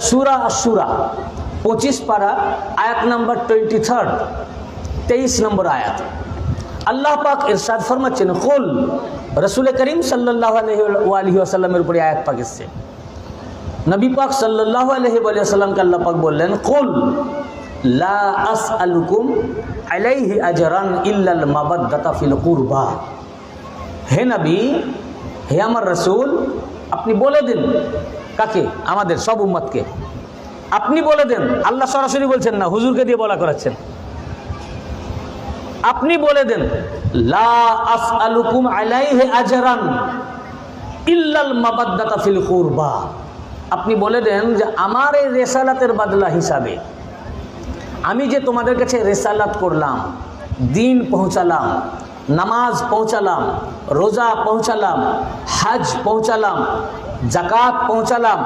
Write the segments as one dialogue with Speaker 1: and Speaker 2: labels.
Speaker 1: सूरा अशूरा 25 पारा आयत नंबर 23 23 नंबर आयत আল্লাহ পাক ইরশাদ ফরমাচ্ছেন কুল রাসূল করিম সাল্লাল্লাহু আলাইহি ওয়াসাল্লামের উপরে আয়াত পাক এসেছে। নবী পাক সাল্লাল্লাহু আলাইহি ওয়াসাল্লামকে আল্লাহ পাক বললেন কুল লা আসআলুকুম আলাইহি আজরান ইল্লাল মাওয়াদ্দাতা ফিল কুরবা। হে নবী, হে আমার রাসূল, আপনি বলে দিন। কাকে? আমাদের সব উম্মতকে আপনি বলে দেন। আল্লাহ সরাসরি বলছেন না, হুজুরকে দিয়ে বলা করাচ্ছেন। আপনি বলে দেন লা আসআলুকুম আলাইহি আজরান ইল্লাল মাওয়াদ্দাতা ফিল কুরবা। আপনি বলে দেন যে আমার এই রিসালাতের বদলা হিসাবে আমি যে তোমাদের কাছে রিসালাত করলাম, দিন পৌঁছালাম, নামাজ পৌঁছালাম, রোজা পৌঁছালাম, হজ পৌঁছালাম, জাকাত পৌঁছালাম,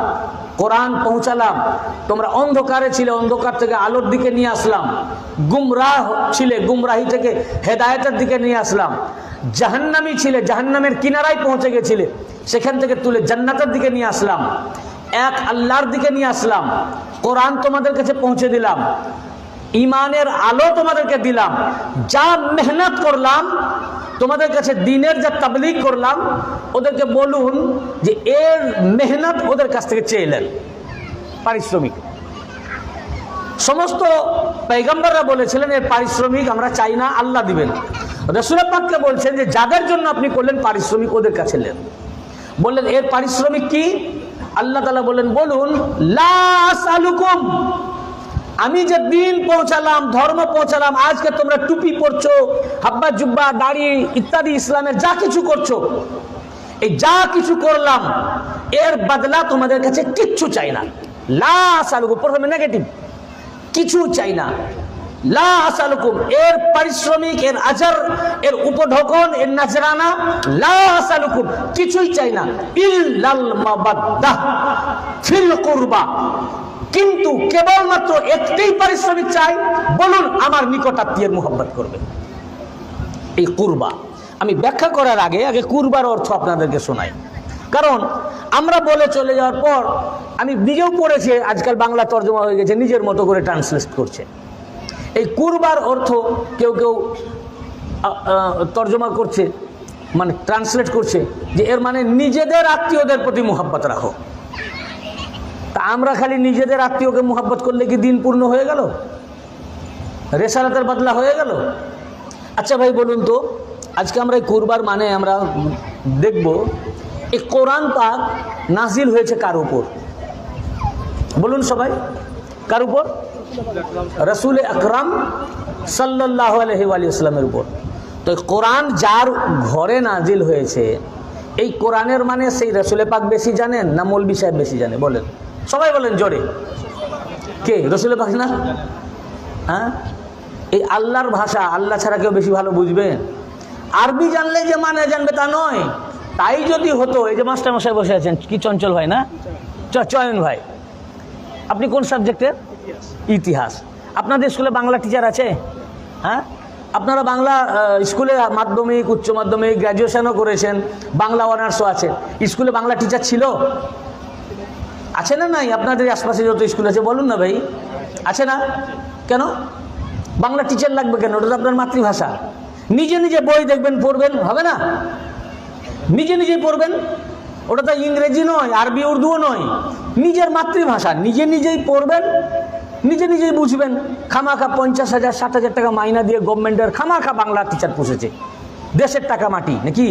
Speaker 1: কোরআন পৌঁছালাম, তোমরা অন্ধকারে ছিলে, অন্ধকার থেকে আলোর দিকে নিয়ে আসলাম, গুমরাহ ছিলে, গুমরাহি থেকে হেদায়েতের দিকে নিয়ে আসলাম, জাহান্নামী ছিলে, জাহান্নামের কিনারায় পৌঁছে গেছিলে, সেখান থেকে তুলে জান্নাতের দিকে নিয়ে আসলাম, এক আল্লাহর দিকে নিয়ে আসলাম, কোরআন তোমাদের কাছে পৌঁছে দিলাম, ইমানের আলো তোমাদেরকে দিলাম, যা মেহনত করলাম তোমাদের কাছে, দিনের যা তাবলীগ করলাম, ওদেরকে বলুন যে এর মেহনত ওদের কাছ থেকে চেয়ে নেন পারিশ্রমিক। সমস্ত পয়গম্বররা বলেছিলেন এর পারিশ্রমিক আমরা চাই না, আল্লাহ দিবেন। রাসূল পাককে বলছেন যে যাদের জন্য আপনি করলেন পারিশ্রমিক ওদের কাছে নেন। বললেন এর পারিশ্রমিক কি? আল্লাহ তাআলা বললেন বলুন লা আসআলুকুম, আমি যে দিন পৌঁছালাম, ধর্ম পৌঁছালাম, আজকে তোমরা টুপি পরছো, হাব্বা জুব্বা দাড়ি ইত্যাদি ইসলামের যা কিছু করছো, এই যা কিছু করলাম এর বদলা তোমাদের কাছে কিচ্ছু চাই না। লা আসআলুকুম, প্রথমে নেগেটিভ, কিছু চাই না। লা আসআলুকুম, এর পারিশ্রমিক, এর আজর, এর উপঢৌকন, এর নাজরানা, লা আসআলুকুম, কিছুই চাই না। ইল্লাল মাওয়াদ্দাহ ফিল কুরবা, কিন্তু কেবলমাত্র একটাই পারিশ্রমিক চাই, বলুন আমার নিকটাত্মীয়ের মুহাব্বত করবে। এই কুরবা আমি ব্যাখ্যা করার আগে কুরবার অর্থ আপনাদেরকে শোনাই, কারণ আমরা বলে চলে যাওয়ার পর আমি নিজেও পড়েছি, আজকাল বাংলা তর্জমা হয়ে গেছে, নিজের মতো করে ট্রান্সলেট করছে। এই কুরবার অর্থ কেউ কেউ তর্জমা করছে, মানে ট্রান্সলেট করছে যে এর মানে নিজেদের আত্মীয়দের প্রতি মুহাব্বত রাখো। তা আমরা খালি নিজেদের আত্মীয়কে মুহাব্বত করলে কি দিন পূর্ণ হয়ে গেল? রেসালাতের বদলা হয়ে গেল? আচ্ছা ভাই বলুন তো, আজকে আমরা এই কুরবার মানে আমরা দেখব এই কোরআন পাক নাজিল হয়েছে কার উপর? বলুন সবাই, কার উপর? রাসূল আকরাম সাল্লাল্লাহু আলাইহি ওয়াসাল্লামের উপর। তো কোরআন যার ঘরে নাজিল হয়েছে, এই কোরআনের মানে সেই রাসূল পাক বেশি জানেন না মৌলভী সাহেব বেশি জানে? বলেন সবাই, বলেন জোরে। কে? রাসূল পাক না? হ্যাঁ, এই আল্লাহর ভাষা আল্লাহ ছাড়া কেউ বেশি ভালো বুঝবে? আরবি জানলে যে মানে জানবে তা নয়। তাই যদি হতো, এই যে মাস্টার মশাই বসে আছেন, কি চঞ্চল ভাই না, চয়ন ভাই, আপনি কোন সাবজেক্টের? ইতিহাস। আপনাদের স্কুলে বাংলা টিচার আছে? হ্যাঁ, আপনারা বাংলা স্কুলে মাধ্যমিক, উচ্চ মাধ্যমিক, গ্র্যাজুয়েশনও করেছেন, বাংলা অনার্সও আছে, স্কুলে বাংলা টিচার ছিল? আছে না নাই? আপনাদের আশপাশে যত স্কুল আছে বলুন না ভাই, আছে না? কেন বাংলা টিচার লাগবে কেন? ওটা তো আপনার মাতৃভাষা। নিজে নিজে বই দেখবেন, পড়বেন, হবে না? নিজে নিজেই পড়বেন, ওটা তো ইংরেজি নয়, আরবি উর্দুও নয়, নিজের মাতৃভাষা। নিজে নিজেই পড়বেন, নিজে নিজেই বুঝবেন। খামাখা 50,000 60,000 টাকা মাইনা দিয়ে গভর্নমেন্টের খামাখা বাংলা টিচার পুষেছে। দেশের টাকা মাটি নাকি?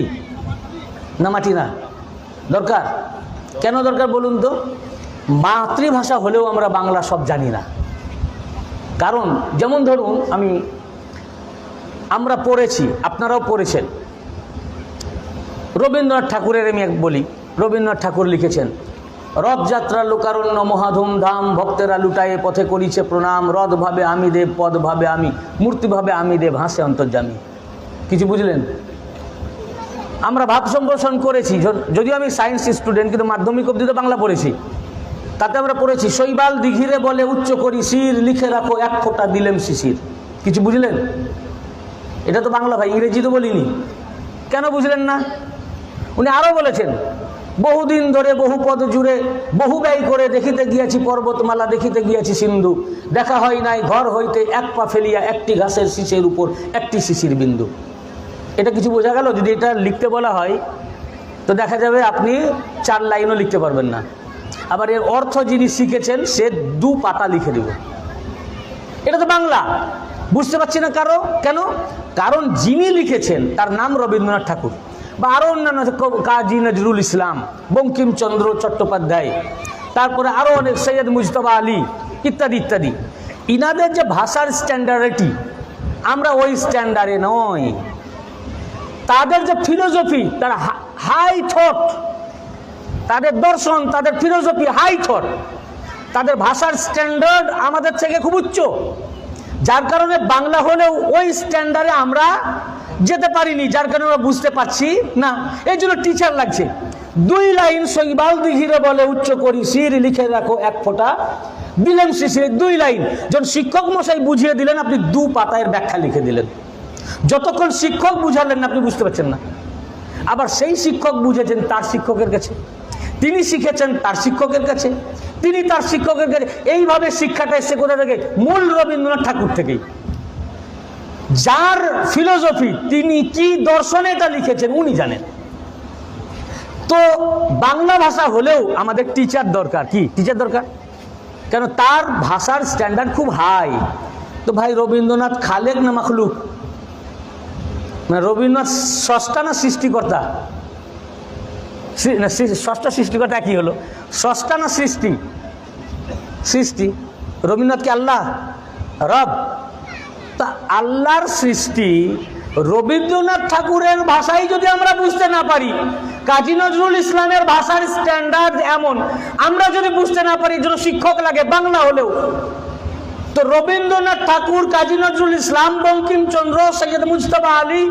Speaker 1: না মাটি না, দরকার। কেন দরকার বলুন তো? মাতৃভাষা হলেও আমরা বাংলা সব জানি না। কারণ যেমন ধরুন আমরা পড়েছি, আপনারাও পড়েছেন, রবীন্দ্রনাথ ঠাকুরের আমি বলি। রবীন্দ্রনাথ ঠাকুর লিখেছেন রথযাত্রা লোকারণ্য মহাধুমধাম, ভক্তেরা লুটায়ে পথে করিছে প্রণাম, রথ ভাবে আমি দেব, পদ ভাবে আমি, মূর্তি ভাবে আমি দেব, হাসে অন্তর্যামী। কিছু বুঝলেন? আমরা ভাব সম্প্রসারণ করেছি, যদিও আমি সায়েন্স স্টুডেন্ট, কিন্তু মাধ্যমিক অবধি তো বাংলা পড়েছি। তাতে আমরা পড়েছি শৈবাল দিঘিরে বলে উচ্চ করি শির, লিখে রাখো এক ফোঁটা দিলেম শিশির। কিছু বুঝলেন? এটা তো বাংলা ভাই, ইংরেজি তো বলিনি। কেন বুঝলেন না? উনি আরও বলেছেন বহুদিন ধরে বহু পদ জুড়ে বহু ব্যয় করে দেখিতে গিয়াছি পর্বতমালা, দেখিতে গিয়াছি সিন্ধু, দেখা হয় নাই ঘর হইতে এক পা ফেলিয়া একটি ঘাসের শীষের উপর একটি শিশির বিন্দু। এটা কিছু বোঝা গেল? যদি এটা লিখতে বলা হয় তো দেখা যাবে আপনি 4 লাইনও লিখতে পারবেন না। আবার এর অর্থ যিনি শিখেছেন সে 2 পাতা লিখে দেবে। এটা তো বাংলা, বুঝতে পারছি না কেন? কারণ যিনি লিখেছেন তার নাম রবীন্দ্রনাথ ঠাকুর বা আরও অন্যান্য কাজী নজরুল ইসলাম, বঙ্কিমচন্দ্র চট্টোপাধ্যায়, তারপরে আরও অনেক সৈয়দ মুজতবা আলী ইত্যাদি ইত্যাদি। ইনাদের যে ভাষার স্ট্যান্ডার্ডিটি, আমরা ওই স্ট্যান্ডার্ডে নই। তাদের যে ফিলোসফি, তার হাই থট, তাদের দর্শন, তাদের ফিলোসফি হাই থট, তাদের ভাষার স্ট্যান্ডার্ড আমাদের থেকে খুব উচ্চ, যার কারণে বাংলা হলেও ওই স্ট্যান্ডার্ডে আমরা যেতে পারিনি, যার কারণে আমরা বুঝতে পারছি না। এই জন্য টিচার লাগছে। 2 লাইন শৈবাল দিঘিরে বলে উচ্চ করি শির, লিখে রাখো 1 ফোঁটা দিলেন শিশিরে। 2 লাইন যখন শিক্ষক মশাই বুঝিয়ে দিলেন, আপনি 2 পাতায় ব্যাখ্যা লিখে দিলেন। যতক্ষণ শিক্ষক বুঝালেন আপনি বুঝতে পারছেন না। আবার সেই শিক্ষক বুঝেছেন তার শিক্ষকের কাছে, তিনি শিখেছেন তার শিক্ষকের কাছে, তিনি তার শিক্ষকের কাছে। এইভাবে শিক্ষাটা এসছে কোথা থেকে? মূল রবীন্দ্রনাথ ঠাকুর থেকেই। যার ফিলোসফি, তিনি কি দর্শনে এটা লিখেছেন উনি জানেন। তো বাংলা ভাষা হলেও আমাদের টিচার দরকার। কি টিচার দরকার? কেন? তার ভাষার স্ট্যান্ডার্ড খুব হাই। তো ভাই, রবীন্দ্রনাথ খালেক না মাখলুক? মানে রবীন্দ্রনাথ স্রষ্টা না সৃষ্টিকর্তা? ষষ্ঠ সৃষ্টিকর্তা কি হলো? স্রষ্টা না সৃষ্টি? সৃষ্টি। রবীন্দ্রনাথ কি আল্লাহ, রব? তা আল্লাহর সৃষ্টি রবীন্দ্রনাথ ঠাকুরের ভাষায় যদি আমরা বুঝতে না পারি, কাজী নজরুল ইসলামের ভাষার স্ট্যান্ডার্ড এমন, আমরা যদি বুঝতে না পারি, যেন শিক্ষক লাগে বাংলা হলেও। তো রবীন্দ্রনাথ ঠাকুর, কাজী নজরুল ইসলাম, বঙ্কিমচন্দ্র, সৈয়দ মুজতবা আলী,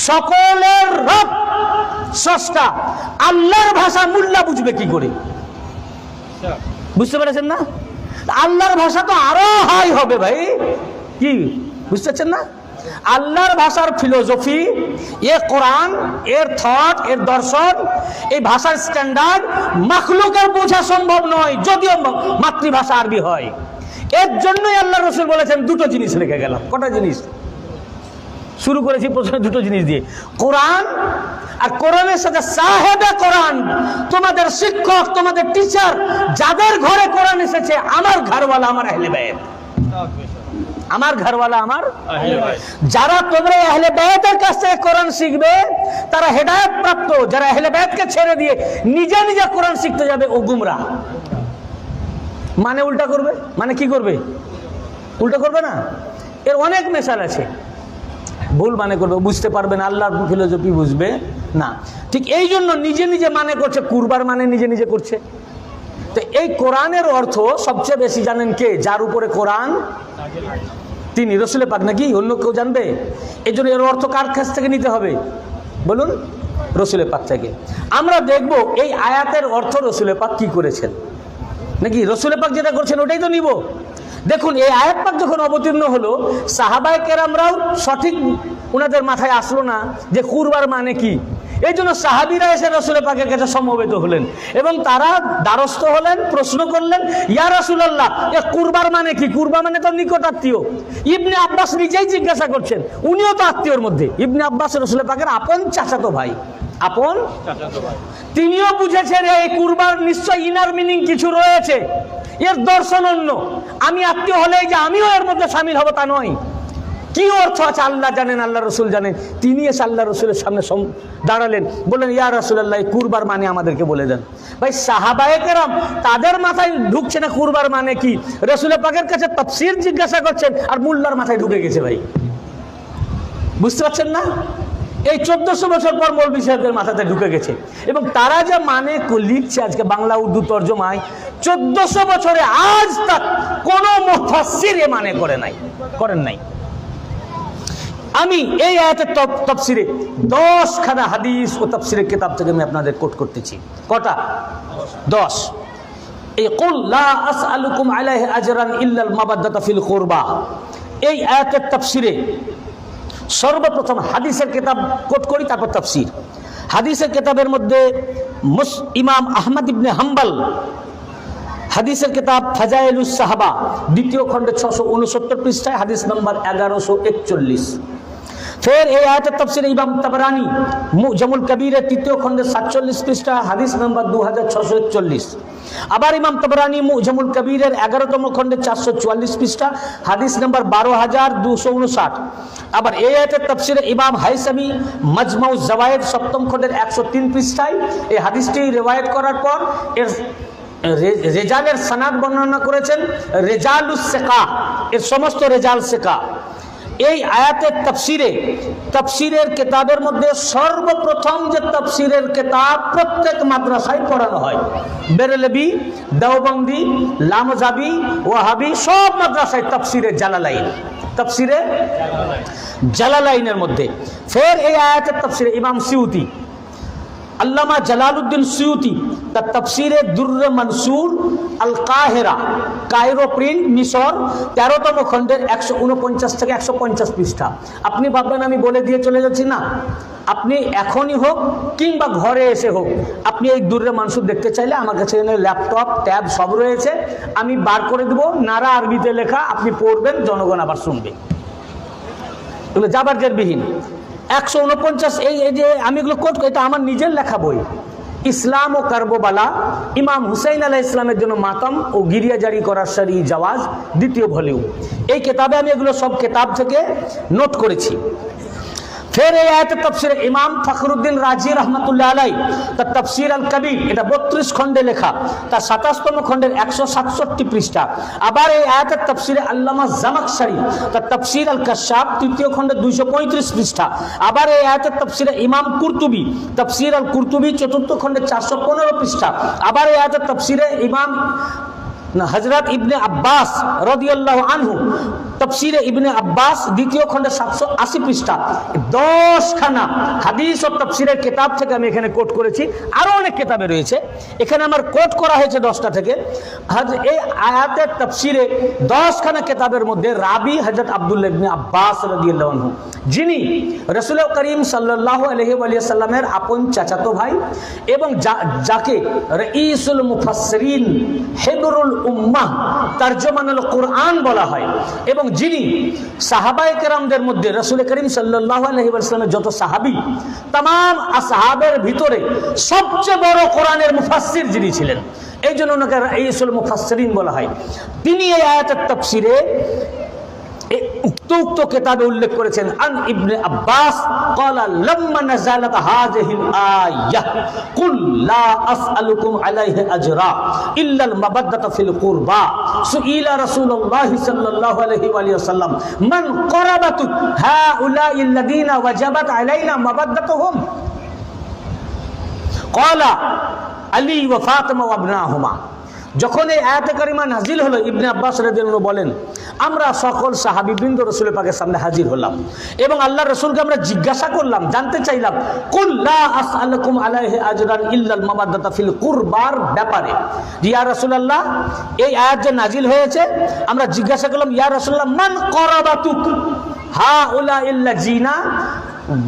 Speaker 1: সকলের রব স্রষ্টা। আল্লাহর ভাষা মুল্লা বুঝবে কি করে? বুঝতে পেরেছেন না? আল্লাহর ভাষা তো আরো হাই হবে ভাই। কি বুঝতে পারছেন না? আল্লাহর ভাষার ফিলোসফি, এর কোরআন, এর থট, এর দর্শন, এই ভাষার স্ট্যান্ডার্ড মাখলুকের বোঝা সম্ভব নয়, যদিও মাতৃভাষা আরবি হয়। এর জন্যই আল্লাহ রসুল বলেছেন 2টো জিনিস রেখে গেলাম। কটা জিনিস? শুরু করেছি প্রথমে 2টো জিনিস দিয়ে, কোরআন আর কোরআনের সাথে সাহেবে কোরআন, তোমাদের শিক্ষক, তোমাদের টিচার, যাদের ঘরে কোরআন এসেছে, আমার ঘরওয়ালা, আমার আহলে বাইত, আমার ঘরওয়ালা, আমার যারা তোমরা আহলে বাইতের কাছ থেকে কোরআন শিখবে তারা হেদায়েত প্রাপ্ত। যারা আহলে বাইতকে ছেড়ে দিয়ে নিজে নিজে কোরআন শিখতে যাবে ও গুমরাহ। মানে উল্টা করবে, মানে কি করবে? উল্টা করবে না? এর অনেক মেশাল আছে। ভুল মানে করবে, বুঝতে পারবে না, আল্লাহর ফিলোসফি বুঝবে না। ঠিক এই জন্য নিজে নিজে মানে করছে, কুরবার মানে নিজে নিজে করছে। তো এই কোরআনের অর্থ সবচেয়ে বেশি জানেন কে? যার উপরে কোরআন, তিনি রসুল পাক, নাকি অন্য কেউ জানবে? এই জন্য এর অর্থ কার কাছ থেকে নিতে হবে বলুন? রসুল পাক থেকে। আমরা দেখব এই আয়াতের অর্থ রসুল পাক কি করেছেন, নাকি রসুল পাক যেটা করছেন ওটাই তো নিব। দেখুন, এই আয়াত পাক যখন অবতীর্ণ হলো, সাহাবায়ে কেরামরাও সঠিক ওনাদের মাথায় আসলো না যে কুরবার মানে কি। এই জন্য সাহাবীরা এসে রসুল পাকের কাছে সমবেত হলেন এবং তারা দ্বারস্থ হলেন, প্রশ্ন করলেন, ইয়া রাসূলুল্লাহ, এ কুরবার মানে কি? কুরবা মানে তো নিকট আত্মীয়। ইবনে আব্বাস নিজেই জিজ্ঞাসা করছেন, উনিও তো আত্মীয়র মধ্যে। ইবনে আব্বাস রসুল পাকের আপন চাচাতো ভাই, আপন চাচাতো ভাই। তিনিও বুঝেছেন এই কুরবার নিশ্চয় ইনার মিনিং কিছু রয়েছে, এর দর্শন অন্য। আমি আত্মীয় হলেই যে আমিও এর মধ্যে শামিল হব তা নয়। কি অর্থ আছে আল্লাহ জানেন, আল্লাহ রসুল জানেন। তিনি এসে আল্লাহ রসুলের সামনে দাঁড়ালেন, বললেন, ইয়া রাসূলুল্লাহ, কুরবার মানে আমাদেরকে বলে দেন। ভাই, সাহাবায়ে কেরাম তাদের মাথায় ঢুকছে না কুরবার মানে কি। রসুল পাকের কাছে তাফসীর জিজ্ঞাসা করছেন আর মোল্লার মাথায় ঢুকে গেছে। ভাই, বুঝতে পারছেন না? এই 1400 বছর পর মৌলভী সাহেবদের মাথাতে ঢুকে গেছে এবং তারা যে মানে লিখছে আজকে বাংলা উর্দু তর্জমায়, 1400 বছরে আজ তাক কোনো মুফাসসির এ মানে করেন নাই। আমি এই আয়াতের তাফসীরে 10 খানা হাদিস ও তাফসীরের কিতাব থেকে আমি আপনাদের কোট করতেছি। কটা? 10। এই কুল লা আসআলুকুম আলাইহি আজরান ইল্লাল মাবাদ্দাতা ফিল কুরবা, এই আয়াতের তাফসীরে সর্বপ্রথম হাদিসের কিতাব কোট করি, তারপর তাফসীর। হাদিসের কিতাবের মধ্যে ইমাম আহমদ ইবনে হাম্বল হাদিসের কিতাব ফাজাইলুস সাহাবা দ্বিতীয় খণ্ডে 669 পৃষ্ঠায় হাদিস নম্বর 1141। ফের এই আয়াতের তাফসীরে ইমাম তাবরানী মুজামুল কবিরের তৃতীয় খণ্ডে 47 পৃষ্ঠা হাদিস নম্বর 2641। আবার ইমাম তাবরানী মুজামুল কবিরের 11তম খণ্ডে 444 পৃষ্ঠা হাদিস নম্বর 12259। আবার এই আয়াতের তাফসীরে ইমাম হাইসামি মাজমাউজ জাওয়ায়েদ 7ম খণ্ডের 103 পৃষ্ঠায় এই হাদিসটি রিওয়ায়াত করার পর এর রেজালের সনদ বর্ণনা করেছেন রেজালুস সিকা, এর সমস্ত রেজাল সিকা। এই আয়াতের তাফসীরের কিতাবের মধ্যে সর্বপ্রথম যে তাফসীরের কিতাব প্রত্যেক মাদ্রাসায় পড়ানো হয়, বেরেলভি, দেওবন্দি, লামজাবি, ওয়াহাবি সব মাদ্রাসায় তাফসীরে জালালাইনের মধ্যে। ফের এই আয়াতের তাফসীরে ইমাম সিউতি আল্লামা জালালউদ্দিন সিউতি তার তাফসীরে দুররে মনসুর আল কাহিরা, কায়রো প্রিন্ট, মিশর 13তম খণ্ডের 149 থেকে 150 পৃষ্ঠা। আপনি ভাববেন আমি বলে দিয়ে চলে যাচ্ছি, না, আপনি এখনই হোক কিংবা ঘরে এসে হোক, আপনি এই দুররে মনসুর দেখতে চাইলে আমার কাছে ল্যাপটপ ট্যাব সব রয়েছে, আমি বার করে দেবো, নারা আরবিতে লেখা, আপনি পড়বেন, জনগণ আবার শুনবে, এগুলো জাবারজেরবিহীন 149। এই যে আমি এগুলো কোট, এটা আমার নিজের লেখা বই, ইসলাম ও কারবালা, ইমাম হুসাইন আলাইহিস সালামের জন্য মাতাম ও গিরিয়া জারি করার শরঈ জাওয়াজ, দ্বিতীয় ভলিউম। এই কিতাবে আমি এগুলো সব কিতাব থেকে নোট করেছি। ফের এই আয়াতের তাফসীরে ইমাম ফখরুদ্দিন রাজি রহমাতুল্লাহ আলাইহি তার তাফসীর আল কবির, এটা 32 খণ্ডে লেখা, তার 27তম খণ্ডের 167 পৃষ্ঠা। আবার এই আয়াতের তাফসীরে আল্লামা জামাখশরী তার তাফসীর আল কাশাফ 3য় খণ্ডের 235 পৃষ্ঠা। আবার এই আয়াতের তাফসীরে ইমাম কুরতুবী তাফসীর আল কুরতুবী 4th খণ্ডের 415 পৃষ্ঠা। আবার এই আয়াতের তাফসীরে ইমাম হযরত ইবনে আব্বাস রাদিয়াল্লাহু আনহু তাফসীরে ইবনে আব্বাস 2য় খণ্ডে 780 পৃষ্ঠা। 10খানা হাদিস ও তাফসীরের কিতাব থেকে আমি এখানে কোট করেছি, আরো অনেক কিতাবে রয়েছে, এখানে আমার কোট করা হয়েছে 10টা থেকে। এই আয়াতের তাফসীরে 10খানা কিতাবের মধ্যে রাবি হযরত আব্দুল্লাহ ইবনে আব্বাস রাদিয়াল্লাহু আনহু, যিনি রাসূল করিম সাল্লাল্লাহু আলাইহি ওয়া সাল্লামের আপন চাচাতো ভাই এবং যাকে রাঈসুল মুফাসসিরিন হিবরুল উম্মাহ তরজমানুল কুরআন বলা হয়, এবং যিনি সাহাবায়ে কেরামদের মধ্যে রাসূল করিম সাল্লাল্লাহু আলাইহি ওয়া সাল্লামের যত সাহাবী, तमाम আসহাবের ভিতরে সবচেয়ে বড় কোরআনের মুফাসসির যিনি ছিলেন, এই জন্য ওনাকে রাঈসুল মুফাসসিরিন বলা হয়। তিনি এই আয়াতের তাফসীরে উক্ত কিতাবে উল্লেখ করেছেন আন ইবনে আব্বাস ক্বালা লাম্মা নাযালাত হাযিহিল আয়াহ কুল লা আসআলুকুম আলাইহি আজরা ইল্লা আল মাবাদ্দাতা ফিল কুরবা সুইলা রাসূলুল্লাহ সাল্লাল্লাহু আলাইহি ওয়া সাল্লাম মান করাবাতু হাউলাই আল্লাযিনা ওয়াজাবাত আলাইনা মাবাদ্দাতুহুম ক্বালা আলী ওয়া ফাতিমা ওয়া ইবনাহুমা। যখন এই আয়াতে কারিমা নাজিল হলো, ইবনে আব্বাস রাদিয়াল্লাহু বলেন, আমরা সকল সাহাবীবৃন্দ রাসূলের পাকের সামনে হাজির হলাম এবং আল্লাহর রাসূলকে আমরা জিজ্ঞাসা করলাম, জানতে চাইলাম, কুল লা আসআলুকুম আলাইহি আজরান ইল্লাল মাওয়াদ্দাতা ফিল কুরবার ব্যাপারে, ইয়া রাসূলুল্লাহ এই আয়াত যে নাজিল হয়েছে, আমরা জিজ্ঞাসা করলাম, ইয়া রাসূলুল্লাহ মান করাবাতুক হাউলা ইল্লাযিনা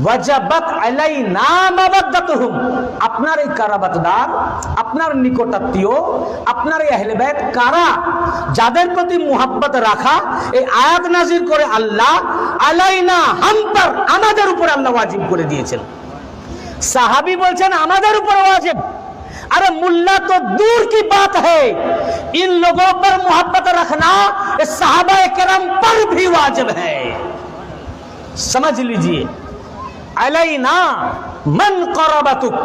Speaker 1: ওয়াজাবাত আলাইনা মাওয়াদ্দাতুহুম, আপনার এই কারাবাতদার, আপনার নিকটাত্মীয়, আপনার এই আহলে বাইত কারা, যাদের প্রতি মুহাব্বত রাখা এই আয়াত নাযিল করে আল্লাহ আলাইনা, হাম পর, আমাদের উপর আল্লাহ ওয়াজিব করে দিয়েছেন। সাহাবী বলছেন আমাদের উপর ওয়াজিব, अरे मुल्ला तो दूर की बात है, इन लोगों पर मुहब्बत रखना इस सहाबा किराम पर भी वाजिब है। समझ लीजिए, আলাইনা মান করাবাতুক,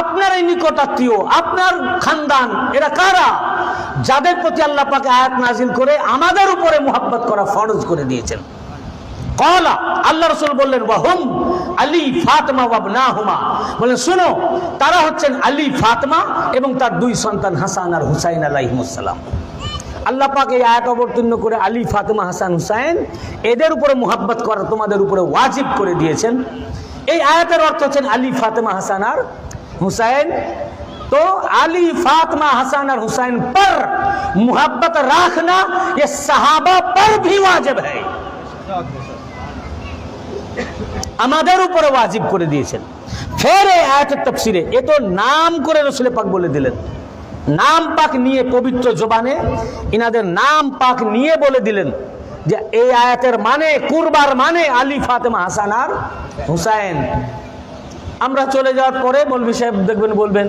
Speaker 1: আপনার এই নিকটাত্মীয়, আপনার খানদান, এরা কারা, যাদের প্রতি আল্লাহ পাক আয়াত নাজিল করে আমাদের উপরে মুহাব্বত করা ফরজ করে দিয়েছেন। ক্বালা, আল্লাহ রাসূল বললেন, ওয়াহুম আলী ফাতিমা ওয়া ইবনাহুমা, বলেন শুনো, তারা হচ্ছেন আলী, ফাতিমা এবং তার দুই সন্তান হাসান আর হুসাইন আলাইহিমুস সালাম। আল্লাহ পাক এই আয়াত অবতীর্ণ করে আলী, ফাতিমা, হাসান, হুসাইন এদের উপরে মুহাব্বত করা তোমাদের উপরে ওয়াজিব করে দিয়েছেন। এই আয়াতের অর্থ হচ্ছেন আলী, ফাতিমা, হাসান আর হুসাইন। तो अली, फातिमा, हसन और हुसैन पर मुहब्बत रखना ये सहाबा पर भी वाजिब है, আমাদের উপরে ওয়াজিব করে দিয়েছেন। ফের এই আয়াতের তাফসিরে এ তো নাম করে রাসূল পাক বলে দিলেন, নাম পাক নিয়ে পবিত্র জবানে ইনাদের নাম পাক নিয়ে বলে দিলেন যে এই আয়াতের মানে কুরবার মানে আলী ফাতেমা হাসান আর হুসাইন। আমরা চলে যাওয়ার পরে মৌলভী সাহেব দেখবেন বলবেন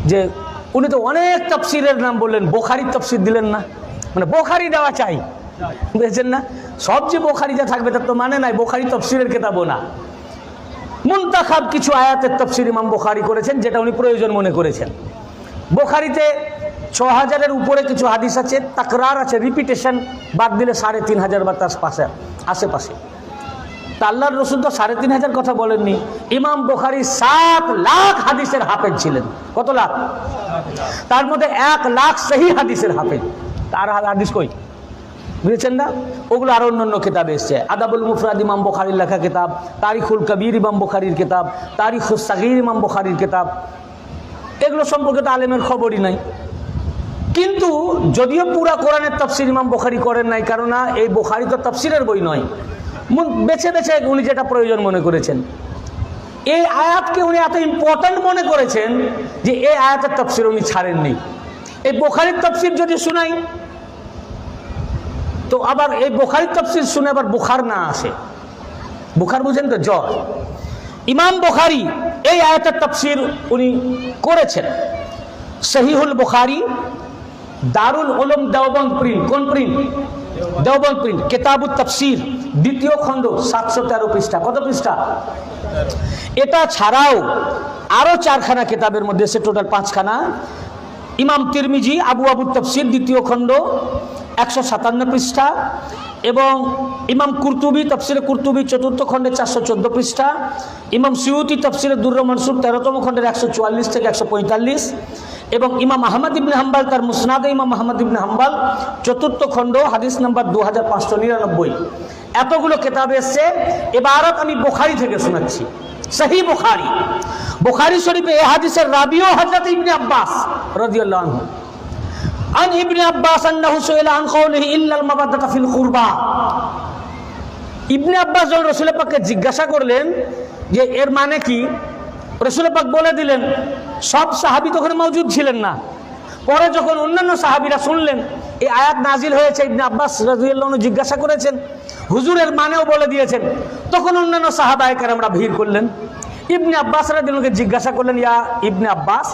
Speaker 1: যে উনি তো অনেক তাফসিরের নাম বললেন, বুখারীর তাফসির দিলেন না, মানে বুখারী দেওয়া চাই, বুঝছেন না? সব যে বুখারী যা থাকবে তার তো মানে নাই, বুখারী তাফসিরের কিতাবও না। মুনতাখাব কিছু আয়াতের তাফসির ইমাম বুখারী করেছেন যেটা উনি প্রয়োজন মনে করেছেন। বুখারীতে ৬,০০০-এর উপরে কিছু হাদিস আছে, তাকরার আছে, রিপিটেশন বাদ দিলে ৩,৫০০ বা তার পাশে আশেপাশে। তা আল্লাহর রাসূল তো ৩,৫০০ কথা বলেননি। ইমাম বুখারী ৭ লাখ হাদিসের হাফেজ ছিলেন। কত লাখ? তার মধ্যে ১ লাখ সহি হাদিসের হাফেজ। তার হাদিস কই? বুঝেছেন না? ওগুলো আরো অন্যান্য কিতাবে এসছে। আদাবুল মুফরাদ ইমাম বুখারীর লেখা কিতাব, তারিখুল কবির ইমাম বুখারীর কিতাব, তারিখুস সাগীর ইমাম বুখারীর কিতাব, এগুলো সম্পর্কে তো আলেমের খবরই নাই। কিন্তু যদিও পুরা কোরআনের তাফসির ইমাম বুখারী করেন নাই, কারণ এই বুখারী তো তাফসিরের বই নয়, বেছে বেছে উনি যেটা প্রয়োজন মনে করেছেন। এই আয়াতকে উনি এত ইম্পর্ট্যান্ট মনে করেছেন যে এই আয়াতের তাফসির উনি ছাড়েননি। এই বুখারীর তাফসির যদি শুনাই তো আবার এই বুখারীর তাফসির শুনে আবার বুখার না আসে। বুখার বুঝেন তো? জ্বর। ইমাম বুখারী এই আয়াতের তাফসির উনি করেছেন। সহিহুল বুখারী, দারুল উলুম দেওবন্দ প্রিন্ট। কোন প্রিন্ট? দেওবন্দ প্রিন্ট। কিতাবুত তাফসির, দ্বিতীয় খণ্ড, ৭১৩ পৃষ্ঠা। কত পৃষ্ঠা? এটা ছাড়াও আরো ৪খানা কিতাবের মধ্যে আছে, টোটাল ৫খানা। ইমাম তিরমিজি আবু তাফসির, দ্বিতীয় খণ্ড, ১৫৭ পৃষ্ঠা, এবং ইমাম কুরতুবী তাফসিরে কুরতুবী, চতুর্থ খণ্ডে ৪১৪ পৃষ্ঠা, ইমাম সিউতি তাফসিরে দুরর মনসুর ১৩তম খণ্ডের ১৪৪ থেকে ১৪৫, এবং ইমাম আহমদ ইবনে হাম্বল তার মুসনাদে ইমাম আহমদ ইবনে হাম্বল, চতুর্থ খণ্ড, হাদিস নাম্বার 2599। এতগুলো কিতাবে এসছে। এবার আমি বুখারী থেকে শোনাচ্ছি। সহিহ বুখারী, বুখারী শরীফে এই হাদিসের রাবিও হযরত ইবনে আব্বাস রাদিয়াল্লাহু আনহু। আন ইবনে আব্বাস আন্নাহু সুইলা আন কওলিহি ইল্লাল মাওয়াদাতা ফিল কুরবা। ইবনে আব্বাস যখন রাসূল পাককে জিজ্ঞাসা করলেন যে এর মানে কি, রাসূল পাক বলে দিলেন। সব সাহাবী তখন মওজুদ ছিলেন না। পরে যখন অন্যান্য সাহাবীরা শুনলেন এই আয়াত নাজিল হয়েছে, ইবনে আব্বাস রাদিয়াল্লাহু আনহু জিজ্ঞাসা করেছেন, হুজুরের মানেও বলে দিয়েছেন, তখন অন্যান্য সাহাবায়ে কেরামরা ভিড় করলেন। ইবনে আব্বাস রাদিয়াল্লাহু আনহু জিজ্ঞাসা করলেন, ইয়া ইবনে আব্বাস,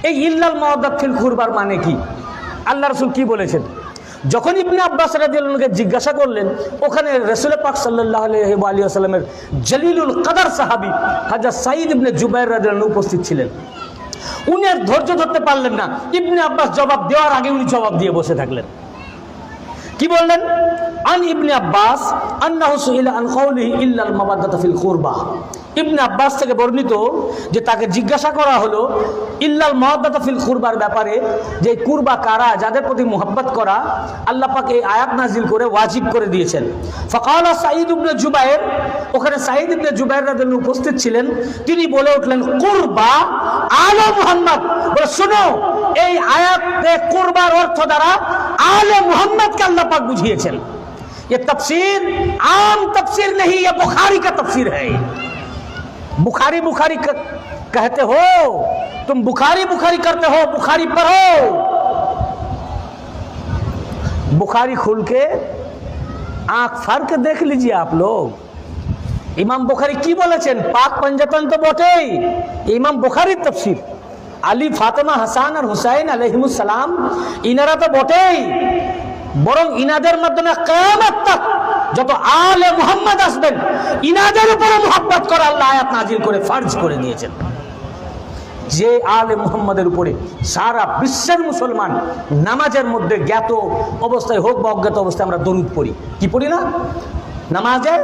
Speaker 1: এই ইল্লাল মাওয়াদাত ফিল কুরবার মানে কি? আল্লাহ রাসূল কি বলেছেন? যখন ইবনে আব্বাস রাদিয়াল্লাহু আনহু জিজ্ঞাসা করলেন, ওখানে রাসূল পাক সাল্লাল্লাহু আলাইহি ওয়া সাল্লামের জলিলুল কদর সাহাবী হযরত সাঈদ ইবনে জুবাইর রাদিয়াল্লাহু আনহু উপস্থিত ছিলেন। উনি আর ধৈর্য ধরতে পারলেন না। ইবনে আব্বাস জবাব দেওয়ার আগে উনি জবাব দিয়ে বসে থাকলেন। কি বললেন? আন ইবনে আব্বাস আন্নাহু সুইলা আন কওলিহি ইল্লাল মাওয়াদাতা ফিল কুরবা। ইবনে আব্বাস থেকে বর্ণিত যে তাকে জিজ্ঞাসা করা হলো ইল্লাল মাওয়াদাতা ফিল কুরবার ব্যাপারে, যে কুরবা কারা, যাদের প্রতি মুহাব্বত করা আল্লাহ পাক এই আয়াত নাজিল করে ওয়াজিব করে দিয়েছেন। ফাকালা সাঈদ ইবনে জুবাইর, ওখানে সাঈদ ইবনে জুবাইর রাদিয়াল্লাহু আনহু উপস্থিত ছিলেন। তিনি বলে উঠলেন, কুরবা আলে মুহাম্মদ। বলে শোনো, এই আয়াতে কুরবার অর্থ দ্বারা आले मोहम्मद का अल्लाह पाक बुझिएছেন। ये तफसीर आम तफसीर नहीं, ये बुखारी का तफसीर है। बुखारी बुखारी कहते हो तुम, बुखारी बुखारी करते हो, बुखारी पढ़ो। बुखारी खुल के आंख फाड़ के देख लीजिए आप लोग। इमाम बुखारी की बोलेছেন, पाक पंजातन तो বটেই, इमाम बुखारी तफसीर। আলী ফাতেমা হাসান আর হুসাইন আলাইহিমুস সালাম ইনারা তো বটেই, বরং ইনাদের মাধ্যমে কিয়ামত তক যত আলে মুহাম্মদ আসবেন ইনাদের উপরে মুহাব্বত করা আল্লাহ আয়াত নাজিল করে ফরজ করে দিয়েছেন। যে আলে মুহাম্মদের উপরে সারা বিশ্বের মুসলমান নামাজের মধ্যে জ্ঞাত অবস্থায় হোক বা অজ্ঞাত অবস্থায় আমরা দরুদ পড়ি। কি পড়ি না নামাজে?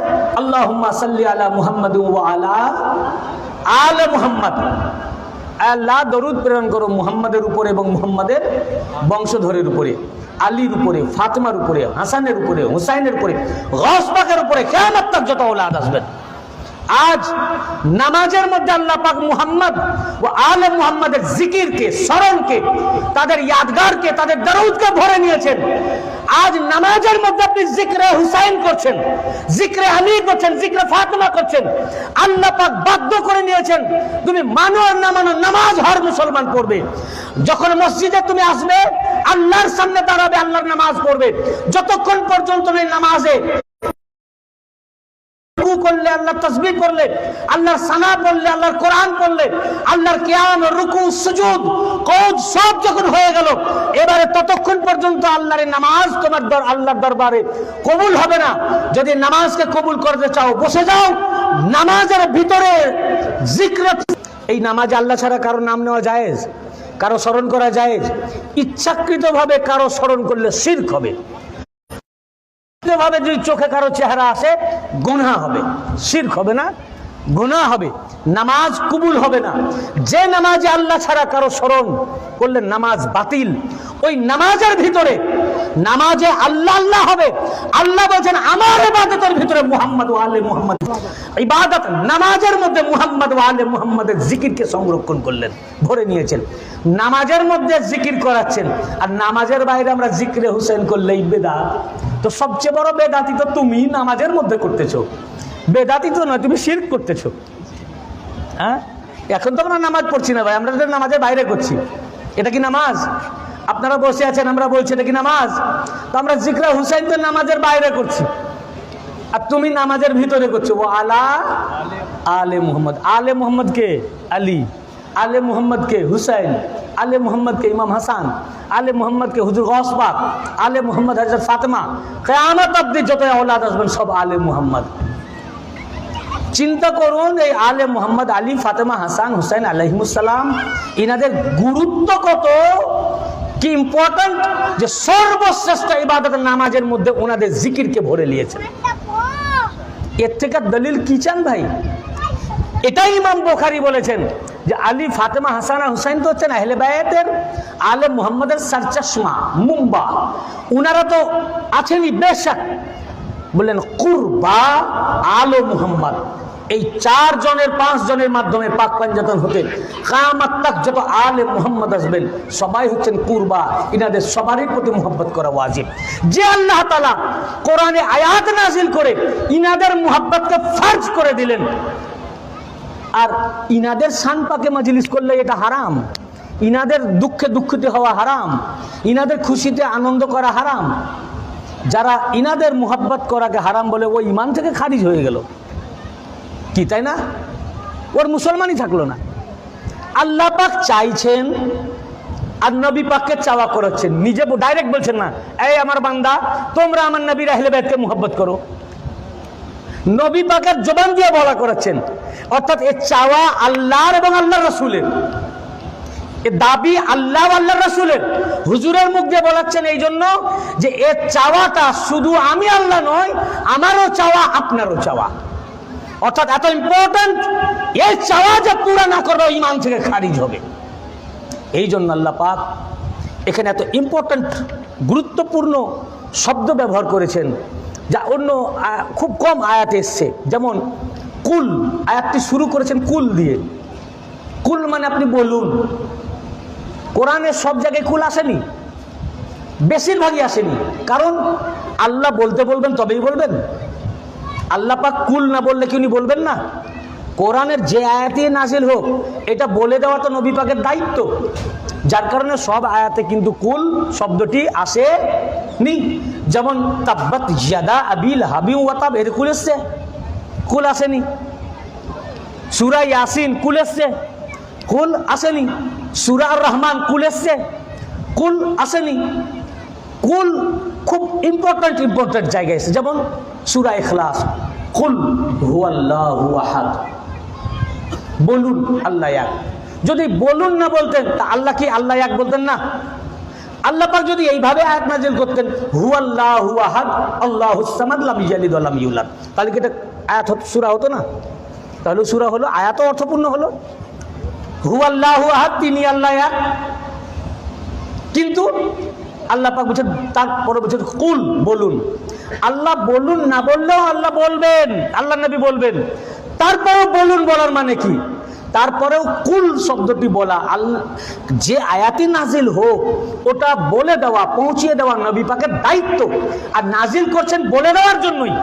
Speaker 1: আল্লাহুম্মা সাল্লি আলা মুহাম্মাদ ওয়া আলা আলে মুহাম্মদ। আল্লাহ দরুদ প্রেরণ করো মুহাম্মাদের উপরে এবং মুহাম্মাদের বংশধরের উপরে, আলীর উপরে, ফাতেমার উপরে, হাসানের উপরে, হুসাইনের উপরে, গৌস পাকের উপরে, কিয়ামত তক যত औलाद আসবেন। আজ নামাজের মধ্যে আল্লাহ পাক মুহাম্মদ ও আলে মুহাম্মাদের জিকিরকে, স্মরণকে, তাদের ইয়াদগারকে, তাদের দরুদকে ভরে নিয়েছেন। আজ নামাজের মধ্যে আপনি জিক্রে হুসাইন করছেন, জিক্রে আলী করছেন, জিক্রে ফাতেমা করছেন। আল্লাহ পাক বাধ্য করে নিয়েছেন, তুমি মানো আর না মানো, নামাজ হর মুসলমান পড়বে। যখন মসজিদে তুমি আসবে, আল্লাহর সামনে দাঁড়াবে, আল্লাহর নামাজ পড়বে। যতক্ষণ পর্যন্ত তুমি নামাজে করলে, আল্লাহর তাসবিহ করলে, আল্লাহর সানা পড়লে, আল্লাহর কোরআন পড়লে, আল্লাহর কিয়াম, রুকু, সুজুদ, কওদ সব যখন হয়ে গেল, এবারে ততক্ষণ পর্যন্ত আল্লাহর নামাজ তোমার আল্লাহর দরবারে কবুল হবে না। যদি নামাজকে কবুল করতে চাও, বসে যাও। নামাজের ভিতরে জিক্র, এই নামাজে আল্লাহ ছাড়া কারো নাম নেওয়া জায়েজ, কারো স্মরণ করা জায়েজ। ইচ্ছাকৃতভাবে কারো স্মরণ করলে শিরক হবে। ভাবে যদি চোখে কারো চেহারা আসে, গুনাহ হবে, শিরক হবে না, গুনাহ হবে, নামাজ কবুল হবে না। যে নামাজে আল্লাহ ছাড়া কারো স্মরণ করলে নামাজ বাতিল। ওই নামাজের ভিতরে, নামাজে আল্লাহ আল্লাহ হবে। আল্লাহ বলছেন আমার ইবাদতের ভিতরে মুহাম্মদ ওয়া আলে মুহাম্মদ, ইবাদত নামাজের মধ্যে মুহাম্মদ ওয়া আলে মুহাম্মদের জিকিরকে সংরক্ষণ করলেন, ভরে নিয়েছেন। নামাজের মধ্যে জিকির করাচ্ছেন, আর নামাজের বাইরে আমরা জিক্রে হুসাইন করলেই বেদাত। তো সবচেয়ে বড় বেদাতি তো তুমি নামাজের মধ্যে করতেছো, বেদাতি তো নয়, তুমি শিরক করতেছো। হ্যাঁ, এখন তো আমরা নামাজ পড়ছি না ভাই, আমরা নামাজের বাইরে করছি। এটা কি নামাজ? আপনারা বসে আছেন, আমরা বলছি এটা কি নামাজ? তো আমরা জিকরা হুসাইন তো নামাজের বাইরে করছি, আর তুমি নামাজের ভিতরে করছো। ও আলা আলে মুহাম্মদ, আলে মুহাম্মদ কে? আলী, আলে মুহাম্মদ কে? হুসাইন, আলে মুহাম্মদ কে? ইমাম হাসান, আলে মুহাম্মদ কে? হুজুর গৌস পাক, আলে মুহাম্মদ হযরত ফাতেমা। কিয়ামত অবধি যত আওলাদ আসবেন সব আলে মুহাম্মদ। চিন্তা করুন, এই আলে মুহাম্মদ, আলী, ফাতেমা, হাসান, হুসাইন আলাইহিমুস সালাম, ইনাদের গুরুত্ব কত, কি ইম্পর্টেন্ট, যে সর্বশ্রেষ্ঠ ইবাদত নামাজের মধ্যে ওনাদের জিকিরকে ভরে নিয়েছেন। এর থেকে দলিল কি চান ভাই? এটাই ইমাম বুখারী বলেছেন যে আলী, ফাতেমা, হাসান আর হুসাইন তো হচ্ছেন আহলে বায়াতের, আলে মুহাম্মদের সরচশমা, মুম্বা। উনারা তো আছেনই বেশক। বললেন কুরবা আলো মুহাম্মদ, এই 4 জনের 5 জনের মাধ্যমে পাক পাঞ্জাতন হতে কিয়ামত তক যত আলে মুহাম্মদ আসবেন সবাই হচ্ছেন কুরবা। ইনাদের সবারই প্রতি মুহাব্বত করা ওয়াজিব। যে আল্লাহ তাআলা কোরআনে আয়াত নাযিল করে ইনাদের মুহাব্বতকে ফরজ করে দিলেন, আর ইনাদের শান পাকে মজলিস করলে এটা হারাম, ইনাদের দুঃখে দুঃখিত হওয়া হারাম, ইনাদের খুশিতে আনন্দ করা হারাম। যারা ইনাদের মুহাব্বত করাকে হারাম বলে, ও ইমান থেকে খারিজ হয়ে গেল, কি তাই না? ওর মুসলমানই থাকলো না। আল্লাহ পাক চাইছেন আর নবী পাককে চাওয়া করাচ্ছেন, নিজে ডাইরেক্ট বলছেন না, এই আমার বান্দা তোমরা আমার নবীর আহলে বাইতকে মুহাব্বত করো। নবী পাকের জবান দিয়ে বলা করাচ্ছেন, অর্থাৎ এ চাওয়া আল্লাহর এবং আল্লাহর রাসূলের, এ দাবি আল্লাহ আল্লাহর রাসূলের। হুজুরের মুখ দিয়ে বলাচ্ছেন এই জন্য যে এ চাওয়াটা শুধু আমি আল্লাহ নয়, আমারও চাওয়া, আপনারও চাওয়া। অর্থাৎ এত ইম্পর্টেন্ট, এই চাওয়া যে পুরা না করবে ঈমান থেকে খারিজ হবে। এই জন্য আল্লাহ পাক এখানে এত ইম্পর্টেন্ট, গুরুত্বপূর্ণ শব্দ ব্যবহার করেছেন, যা অন্য খুব কম আয়াতে এসছে। যেমন কুল, আয়াতটি শুরু করেছেন কুল দিয়ে। কুল মানে আপনি বলুন। কোরআনের সব জায়গায় কুল আসেনি, বেশিরভাগই আসেনি। কারণ আল্লাহ বলতে বলবেন তবেই বলবেন। আল্লাহ পাক কুল না বললে কি উনি বলবেন না? কোরআনের যে আয়াতে নাজিল হোক এটা বলে দেওয়া তো নবী পাকের দায়িত্ব। যার কারণে সব আয়াতে কিন্তু কুল শব্দটি আসেনি। যেমন তাব্বাত ইয়াদা আবি লাহাবি ওয়া তাব, এর কুল এসছে, কুল আসেনি। সূরা ইয়াসিন কুল এসছে, কুল আসেনি। সূরা আর রহমান কুল এসছে, কুল আসেনি। কুল খুব ইম্পর্টেন্ট জায়গায় এসেছে। যেমন সূরা ইখলাস, কুল হুয়াল্লাহু আহাদ, বলুন আল্লাহ এক। যদি বলুন না বলতেন তা আল্লাহ কি আল্লাহ এক বলতেন না? আল্লাহ পাক যদি এইভাবে আয়াত নাযিল করতেন, হুয়াল্লাহু আহাদ আল্লাহুস সামাদ লাম ইয়ালিদ ওয়া লাম ইউলাদ, তাহলে কি এটা আয়াত সূরা হতো না? তাহলে সূরা হলো, আয়াতও অর্থপূর্ণ হলো। হুয়াল্লাহু আহাদ, তিনি আল্লাহ এক। কিন্তু আল্লাহ পাক বলছেন, তারপরে বলছেন কুল, বলুন। আল্লাহ বলুন না বললেও আল্লাহ বলবেন, আল্লাহ নবী বলবেন। তারপরেও বলুন বলার মানে কি? তারপরেও কুল শব্দটি বলা, যে আয়াতি নাজিল হোক ওটা বলে দেওয়া, পৌঁছিয়ে দেওয়া নবী পাকের দায়িত্ব, আর নাজিল করছেন বলে দেওয়ার জন্যই,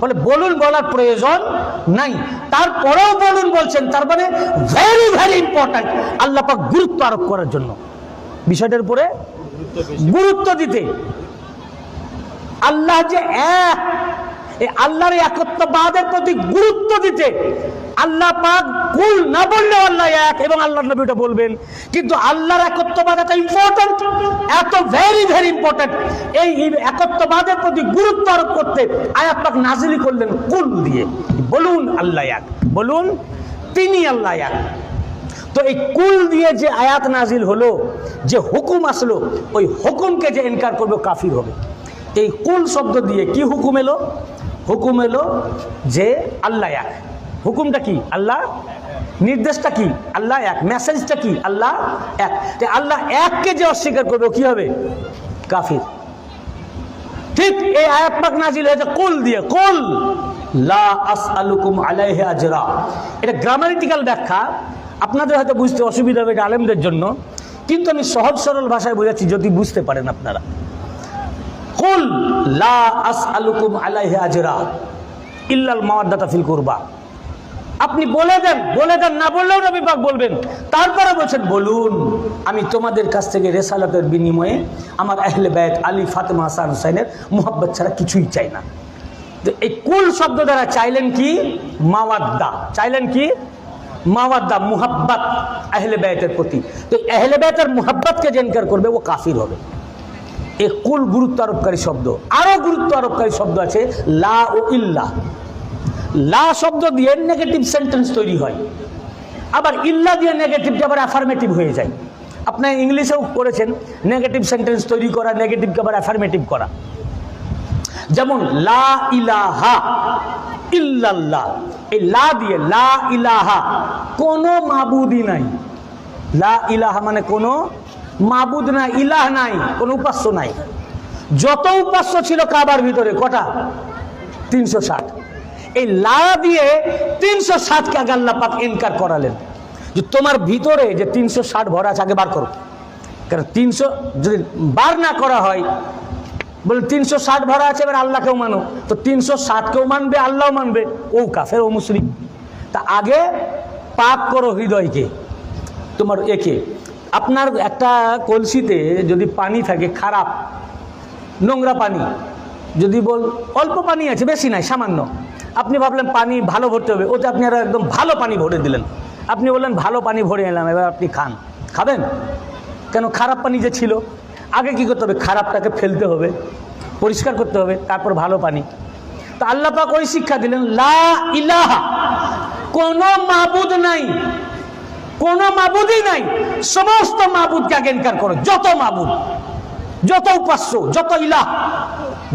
Speaker 1: বলে বলুন বলার প্রয়োজন নাই, তারপরেও বলুন বলছেন, তার মানে ভেরি ভেরি ইম্পর্ট্যান্ট, আল্লাহ পাক গুরুত্ব আরোপ করার জন্য, বিষয়টার উপরে গুরুত্ব দিতে। আল্লাহ যে এক, এই আল্লাহর একত্ববাদের প্রতি গুরুত্ব দিতে আল্লাহ পাক কুল না বললেও আল্লাহ এক এবং আল্লাহর নবী ওটা বলবেন, কিন্তু আল্লাহর একত্ববাদ এত ইম্পর্টেন্ট, এত ভেরি ভেরি ইম্পর্টেন্ট, এই একত্ববাদের প্রতি গুরুত্ব আরোপ করতে আয়াত পাক নাজিল করলেন কুল দিয়ে, বলুন আল্লাহ এক, বলুন তিনি আল্লাহ এক। তো এই কুল দিয়ে যে আয়াত নাজিল হলো, যে হুকুম আসলো, ওই হুকুমকে যে ইনকার করবে কাফির হবে। এই কুল শব্দ দিয়ে কি হুকুম এলো? হুকুম এলো যে আল্লাহ এক। হুকুমটা কি? আল্লাহ। নির্দেশটা কি? আল্লাহ এক। মেসেজটা কি? আল্লাহ এক। আল্লাহ এককে যে অস্বীকার করবে কি হবে? কাফির। ঠিক এই আয়াত পাক নাজিল হয়েছে কুল দিয়ে, কুল লা আসআলুকুম আলাইহি আজরা। এটা গ্রামাটিক্যাল ব্যাখ্যা, আপনাদের হয়তো বুঝতে অসুবিধা হবে, এটা আলেমদের জন্য, কিন্তু আমি সহজ সরল ভাষায় বোঝাচ্ছি যদি বুঝতে পারেন আপনারা। কুল লা আসআলুকুম আলাইহি আজরা ইল্লাল মাওয়াদ্দাতা ফিল কুরবা। আপনি বলে দেন না বললেও নবী পাক বলবেন, তারপরে বলছেন বলুন আমি তোমাদের কাছ থেকে রেসালাতের বিনিময়ে আমার আহলে বাইত আলী, ফাতেমা, হাসান, হুসাইনের মুহাব্বত ছাড়া কিছুই চাই না। তো এই কুল শব্দ দ্বারা চাইলেন কি? মাওয়াদ্দা। চাইলেন কি? মাওয়াদ্দা, মুহাব্বত আহলে বাইতের প্রতি। তো আহলে বাইতের মুহাব্বতকে যে ইনকার করবে ও কাফির হবে। এই কুল গুরুত্ব আরোপকারী শব্দ। আরো গুরুত্ব আরোপকারী শব্দ আছে লা ও ইল্লা। লা শব্দ দিয়ে নেগেটিভ সেন্টেন্স তৈরি হয়, আবার ইল্লা দিয়ে নেগেটিভটা আবার অ্যাফার্মেটিভ হয়ে যায়। আপনি ইংলিশেও করেছেন নেগেটিভ সেন্টেন্স তৈরি করা, নেগেটিভকে আবার অ্যাফার্মেটিভ করা। যেমন লা ইলাহা ইল্লাল্লাহ, এই লা দিয়ে লা ইলাহা, কোনো মাবুদই নাই। লা ইলাহা মানে কোনো মাবুদ নাই, ইলাহ নাই, কোনো উপাস্য নাই। যত উপাস্য ছিল কাবার ভিতরে কটা? 360। এই লা দিয়ে 360কে আগে আল্লাহ পাক ইনকার করালেন, যে তোমার ভিতরে যে 360 ভরা আছে আগে বার করো। কারণ 300 যদি বার না করা হয়, বলে 360 ভরা আছে, এবার আল্লাহকেও মানো, তো 360কেও মানবে, আল্লাহও মানবে, ও কাফের, ও মুশরিক। তা আগে পাক করো হৃদয়কে, তোমার একে। আপনার একটা কলসিতে যদি পানি থাকে খারাপ নোংরা পানি, যদি অল্প পানি আছে, বেশি নাই, সামান্য, আপনি ভাবলেন পানি ভালো ভরতে হবে, ওতে আপনি আরো একদম ভালো পানি ভরে দিলেন। আপনি বললেন ভালো পানি ভরে এলাম, এবার আপনি খাবেন কেন? খারাপ পানি যে ছিল, আগে কি করতে হবে? খারাপটাকে ফেলতে হবে, পরিষ্কার করতে হবে, তারপর ভালো পানি। তো আল্লাহ পাক ওই শিক্ষা দিলেন লা ইলাহা, কোনো মাবুদ নাই, কোনো মাবুদই নাই, সমস্ত মাবুদকে আগে ইনকার করো। যত মাবুদ, যত উপাস্য, যত ইলাহ,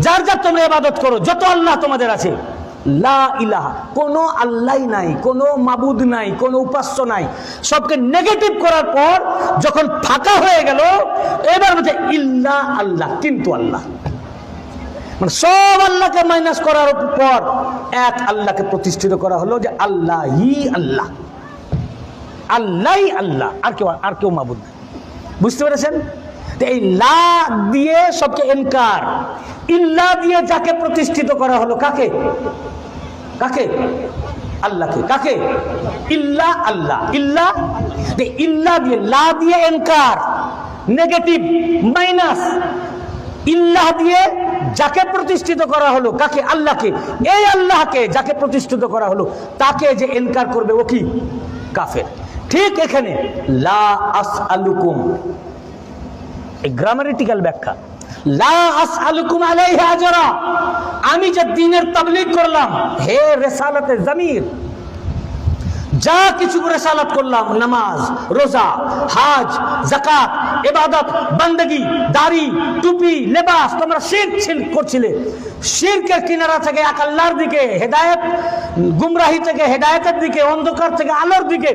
Speaker 1: যার যার তোমরা ইবাদত করো, যত আল্লাহ তোমাদের আছে, লা ইলাহা, কোনো আল্লাহ নাই, কোনো মাবুদ নাই, কোনো উপাস্য নাই। সবকে নেগেটিভ করার পর যখন ফাঁকা হয়ে গেল, এবার বলছে ইল্লা আল্লাহ, কিন্তু আল্লাহ, মানে সব আল্লাহকে মাইনাস করার পর এক আল্লাহকে প্রতিষ্ঠিত করা হলো, যে আল্লাহই আল্লাহ, আল্লাহই আল্লাহ, আর কেউ মাবুদ নাই। বুঝতে পেরেছেন? এই লা দিয়ে সবকে ইনকার, ইল্লা দিয়ে যাকে প্রতিষ্ঠিত করা হলো, কাকে? আল্লাহকে। কাকে? ইল্লা আল্লাহ। ইল্লা দিয়ে, লা দিয়ে ইনকার, নেগেটিভ, মাইনাস। ইল্লাহ দিয়ে যাকে প্রতিষ্ঠিত করা হলো, কাকে? আল্লাহকে। এই আল্লাহকে যাকে প্রতিষ্ঠিত করা হলো, তাকে যে ইনকার করবে ও কি? কাফের। ঠিক এখানে লা আসআলুকুম, এই গ্রামাটিক্যাল ব্যাখ্যা, লা আসআলুকুম আলাইহি আজরা, আমি যে দ্বীনের তাবলীগ করলাম, হে রিসালাতে জামির, যা কিছু রিসালাত করলাম, নামাজ, রোজা, হজ, যাকাত, ইবাদত, বান্দেগী, দাড়ি, টুপি, লেবাস, তোমরা শিরক করছিলে, শিরকের কিনারা থেকে এক আল্লাহর দিকে, হেদায়েত, গুমরাহি থেকে হেদায়েতের দিকে, অন্ধকার থেকে আলোর দিকে,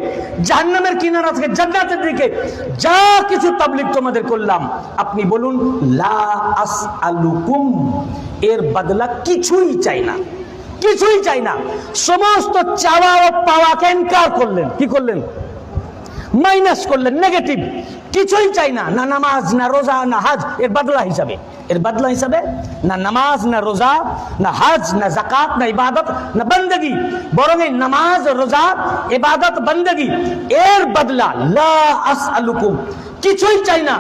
Speaker 1: জাহান্নামের কিনারা থেকে জান্নাতের দিকে, যা কিছু তাবলীগ তোমাদের করলাম, আপনি বলুন লা আসআলুকুম, এর বদলা কিছুই চাই না, কিছুই চাই না, সমস্ত চাওয়া ও পাওয়াকে ইনকার করলেন। কি করলেন? মাইনাস করলেন, নেগেটিভ। কিছুই চাই না, না নামাজ, না রোজা, না হাজ। এর বদলা হিসাবে না নামাজ, না রোজা, না হাজ, না যাকাত, না ইবাদত, না বন্দেগী, বরং এই নামাজ, রোজা, ইবাদত, বন্দেগী এর বদলা লা আসআলুকুম, কিছুই চাই না।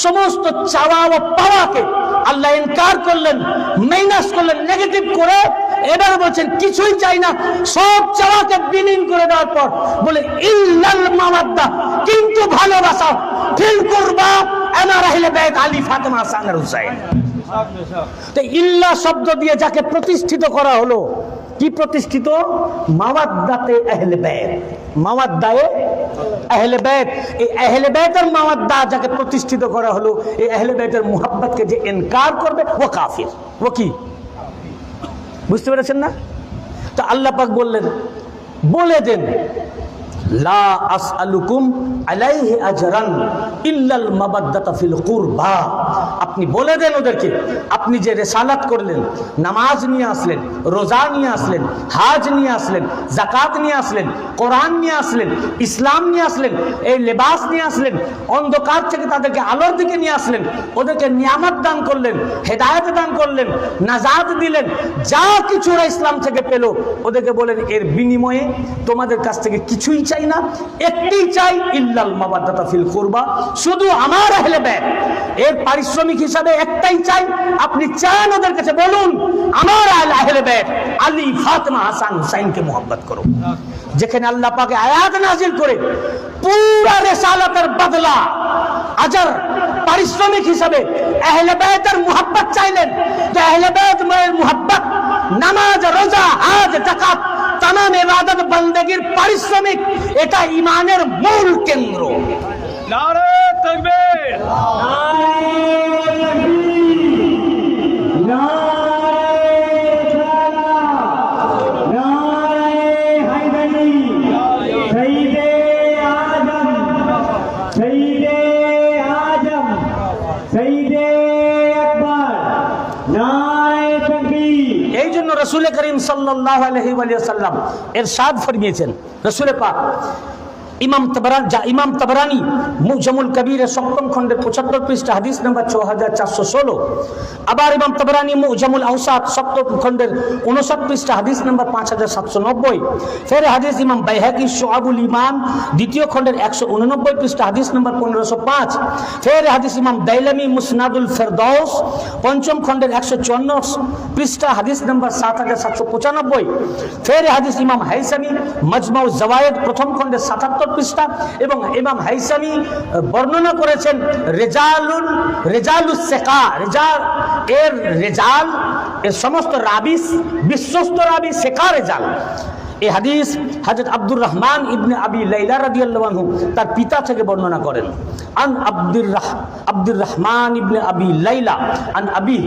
Speaker 1: সমস্ত চাওয়া ও পাওয়াকে আল্লাহ ইনকার করলেন, মাইনাস করলেন, নেগেটিভ করে এবার বলছেন কিছুই চাই না। সব চাওয়াকে বিলীন করে দেওয়ার পর বলে ইল্লাল মাওয়াদ্দা, কিন্তু ভালোবাসা, ফিল কুরবা আমার আহলে বাইত আলী, ফাতেমা, হাসান আর হুসাইন। তো ইল্লা শব্দ দিয়ে যাকে প্রতিষ্ঠিত করা হলো, কি প্রতিষ্ঠিত? মাওয়াদ্দাতে আহলে বাইত, মাওয়াদ্দায়ে আহলে বাইত। এই আহলে বাইতের মাওয়াদ্দা যাকে প্রতিষ্ঠিত করা হলো, এই আহলে বাইতের মুহাব্বতকে যে ইনকার করবে ও কাফির। ও কি? বুঝতে পেরেছেন না? তো আল্লাহ পাক বললেন, বলে দেন লা আসআলুকুম আলাইহি আজরান ইল্লাল মাবাদ্দাতা ফিল কুরবা। আপনি বলে দেন ওদেরকে, আপনি যে রিসালাত করলেন, নামাজ নিয়ে আসলেন, রোজা নিয়ে আসলেন, হাজ নিয়ে আসলেন, যাকাত নিয়ে আসলেন, কোরআন নিয়ে আসলেন, ইসলাম নিয়ে আসলেন, এই লেবাস নিয়ে আসলেন, অন্ধকার থেকে তাদেরকে আলোর দিকে নিয়ে আসলেন, ওদেরকে নিয়ামত দান করলেন, হেদায়েত দান করলেন, নাজাত দিলেন, যা কিছু ওরা ইসলাম থেকে পেল, ওদেরকে বলেন এর বিনিময়ে তোমাদের কাছ থেকে কিছুই চাই না, একটি চাই ইল্লাল মাওয়াদ্দাতা ফিল কুরবা, শুধু আমার আহলে বাইত। এর পারিশ্রমিক হিসাবে একটাই চাই, আপনি চান ওদের কাছে বলুন আমার আহলে বাইত আলী, ফাতেমা, হাসান, হুসাইনকে মুহাব্বত করো। যেখানে আল্লাহ পাক আয়াত নাজিল করে পুরা রিসালাতের বদলা, আজর, পারিশ্রমিক হিসাবে আহলে বাইতের মুহাব্বত চাইলেন। তো আহলে বাইত এর মুহাব্বত, নামাজ, রোজা, হাজ, যাকাত, তামাম ইবাদত বন্দেগীর পারিশ্রমিক, এটা ঈমানের মূল কেন্দ্র।
Speaker 2: নারে তাকবীর,
Speaker 1: এই জন্য রাসূল করিম সাল্লাল্লাহু আলাইহি ওয়াসাল্লাম ইরশাদ ফরমিয়েছেন, রাসূল পাক ইমাম তাবরানী মুজামুল কবিরের 7ম খণ্ডের 75 পৃষ্ঠা হাদিস নাম্বার 6416। আবার ইমাম তাবরানী মুজামুল আওসাত 7ম খণ্ডের 59 পৃষ্ঠা হাদিস নাম্বার 5790। ফের হাদিস ইমাম বাইহাকি শুআবুল ঈমান 2য় খণ্ডের 189 পৃষ্ঠা হাদিস নাম্বার 1505। ফের হাদিস ইমাম দাইলামি মুসনাদুল ফেরদাউস 5ম খণ্ডের 154 পৃষ্ঠা হাদিস নাম্বার 7795। ফের হাদিস ইমাম হাইসামি মাজমাউ জাওয়ায়েদ 1ম খণ্ডের 77 পৃষ্ঠা, এবং ইমাম হাইসামি বর্ণনা করেছেন রেজালুস সিকা, রেজাল এর সমস্ত রাবি, বিশ্বস্ত রাবি, সিকা রেজাল। এই হাদিস হযরত আব্দুর রহমান ইবনে আবি লাইলা রাদিয়াল্লাহু আনহু তার পিতা থেকে বর্ণনা করেন। আন আব্দুর রহমান ইবনে আবি লাইলা আন আবি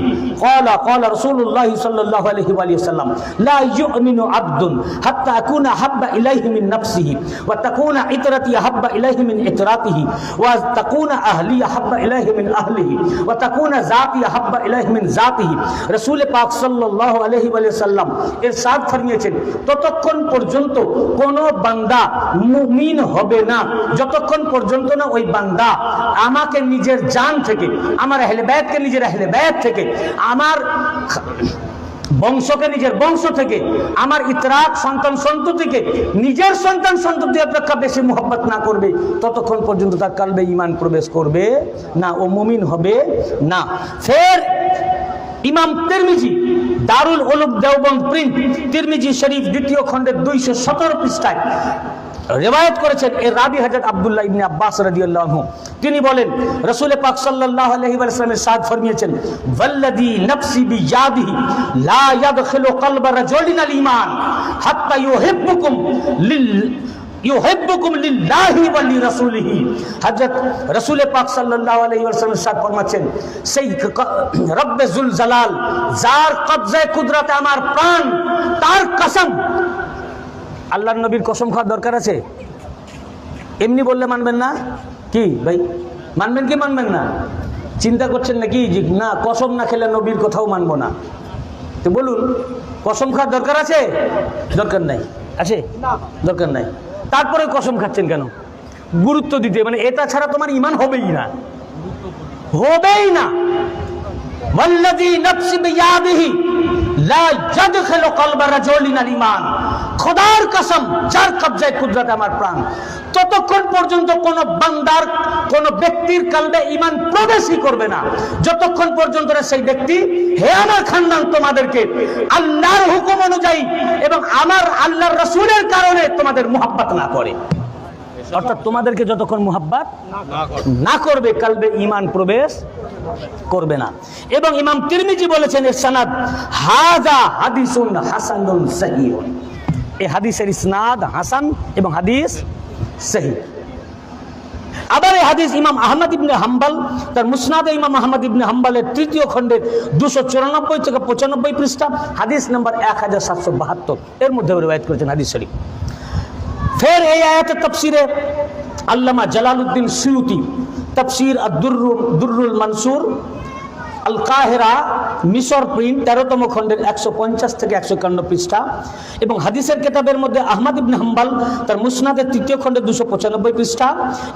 Speaker 1: قال رسول الله صلى الله عليه وسلم لا يؤمن عبد حتى اكون احب اليه من نفسه وتكون عترتي احب اليه من عترته وتكون اهلي احب اليه من اهله وتكون ذاتي احب اليه من ذاته। রাসূল পাক সাল্লাল্লাহু আলাইহি ওয়াসাল্লাম ইরশাদ ফরমিয়েছেন, ততক্ষণ পর্যন্ত কোন বান্দা মুমিন হবে না যতক্ষণ পর্যন্ত না ওই বান্দা আমাকে নিজের জান থেকে, আমার আহলে বাইতকে নিজের আহলে বাইত থেকে, আমার বংশকে নিজের বংশ থেকে, আমার ইতরাক সন্তান সন্ততিকে নিজের সন্তান সন্ততি অপেক্ষা বেশি মুহাব্বত না করবে, ততক্ষণ পর্যন্ত তার কলবে ঈমান প্রবেশ করবে না, ও মুমিন হবে না। ফের ইমাম তিরমিজি দারুল উলুম দেওবন্দ প্রিন্ট, তিরমিজি শরীফ 2য় খণ্ডের 217 পৃষ্ঠায় রিওয়ায়াত করেছেন এর রাবি হযরত আব্দুল্লাহ ইবনে আব্বাস রাদিয়াল্লাহু আনহু। তিনি বলেন রাসূল পাক সাল্লাল্লাহু আলাইহি ওয়াসাল্লাম ইরশাদ ফরমিয়েছেন, ওয়াল্লাযী নাফসি বিয়াদিহি লা ইয়াদখিলু কলবা রাজুলিন আল ঈমান হাত্তা ইউহিব্বুকুম লিল্লাহি ওয়া লিরাসূলিহি। হযরত রাসূল পাক সাল্লাল্লাহু আলাইহি ওয়াসাল্লাম ইরশাদ ফরমাচ্ছেন, সেই রব্বে যুল জালাল, যার কবজায়ে কুদরতে আমার প্রাণ, তার কসম। আল্লাহর নবীর কসম খাওয়ার দরকার আছে? এমনি বললে মানবেন না? কি ভাই, মানবেন কি মানবেন না? চিন্তা করছেন নাকি যে না কসম না খেলে নবীর কথাও মানবো না? তো বলুন কসম খাওয়ার দরকার আছে? দরকার নাই। আছে? দরকার নাই। তারপরে কসম খাচ্ছেন কেন? গুরুত্ব দিতে, মানে এটা ছাড়া তোমার ঈমান হবেই না, হবেই না। ওয়াল্লাযী নাফসি বিয়াদিহি লা ইয়াদখিলু কলবা রাজুলিন আল ঈমান, খোদার কসম যার কবজায় কুদরত আমার প্রাণ, ততক্ষণ পর্যন্ত কোন বান্দার, কোন ব্যক্তির কলবে ঈমান প্রবেশই করবে না যতক্ষণ পর্যন্ত না সেই ব্যক্তি, হে আমার খানদান, তোমাদেরকে আল্লাহর হুকুম অনুযায়ী এবং আমার আল্লাহর রাসূলের কারণে তোমাদের মুহাব্বত না করে। অর্থাৎ তোমাদেরকে যতক্ষণ মুহাব্বত না করবে কলবে ঈমান প্রবেশ করবে না। এবং ইমাম তিরমিজি বলেছেন এর সনদ হাযা হাদিসুন হাসানুন সহিহ, এই হাদিসের ইসনাদ হাসান এবং হাদিস সহিহ। আবার এই হাদিস ইমাম আহমদ ইবনে হাম্বল তার মুসনাদে ইমাম আহমদ ইবনে হাম্বলের 3য় খণ্ডের 294 থেকে 95 পৃষ্ঠা, হাদিস নম্বর 1772 এর মধ্যে রওয়ায়াত করেছেন হাদিস শরীফ। ফের এই আয়াতের তাফসীরে আল্লামা জালালউদ্দিন সুয়ুতি তাফসীর আদ-দুররুল মানসুর আল কাহিরা মিশর প্রিন্ট 13তম খণ্ডের 150 থেকে 151 পৃষ্ঠা এবং হাদিসের কিতাবের মধ্যে আহমদ ইবনে হাম্বল তার মুসনাদের 3য় খণ্ডের 295 পৃষ্ঠা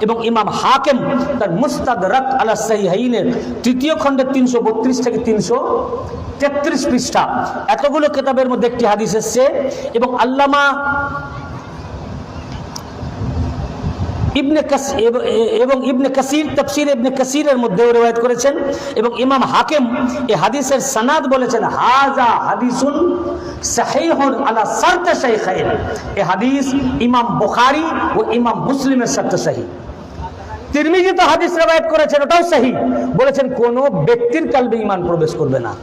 Speaker 1: এবং ইমাম হাকিম তার মুস্তাদরাক আলা সাহিহাইনের 3য় খণ্ডের 332 থেকে 333 পৃষ্ঠা, এতগুলো কিতাবের মধ্যে একটি হাদিস এসেছে। এবং আল্লামা ইবনে কাসির তাফসীর ইবনে কাসিরের মধ্যে রওয়ায়াত করেছেন এবং ইমাম হাকিম এই হাদিসের সনদ বলেছেন হাযা হাদিসুন সহিহুন আলা শারত শাইখাইন, এই হাদিস ইমাম বুখারী ও ইমাম মুসলিমের শর্তে সহিহ। তিরমিজি তো হাদিস রওয়ায়াত করেছেন, ওটাও সহিহ, বলেছেন কোন ব্যক্তির কলবে ঈমান প্রবেশ করবে না।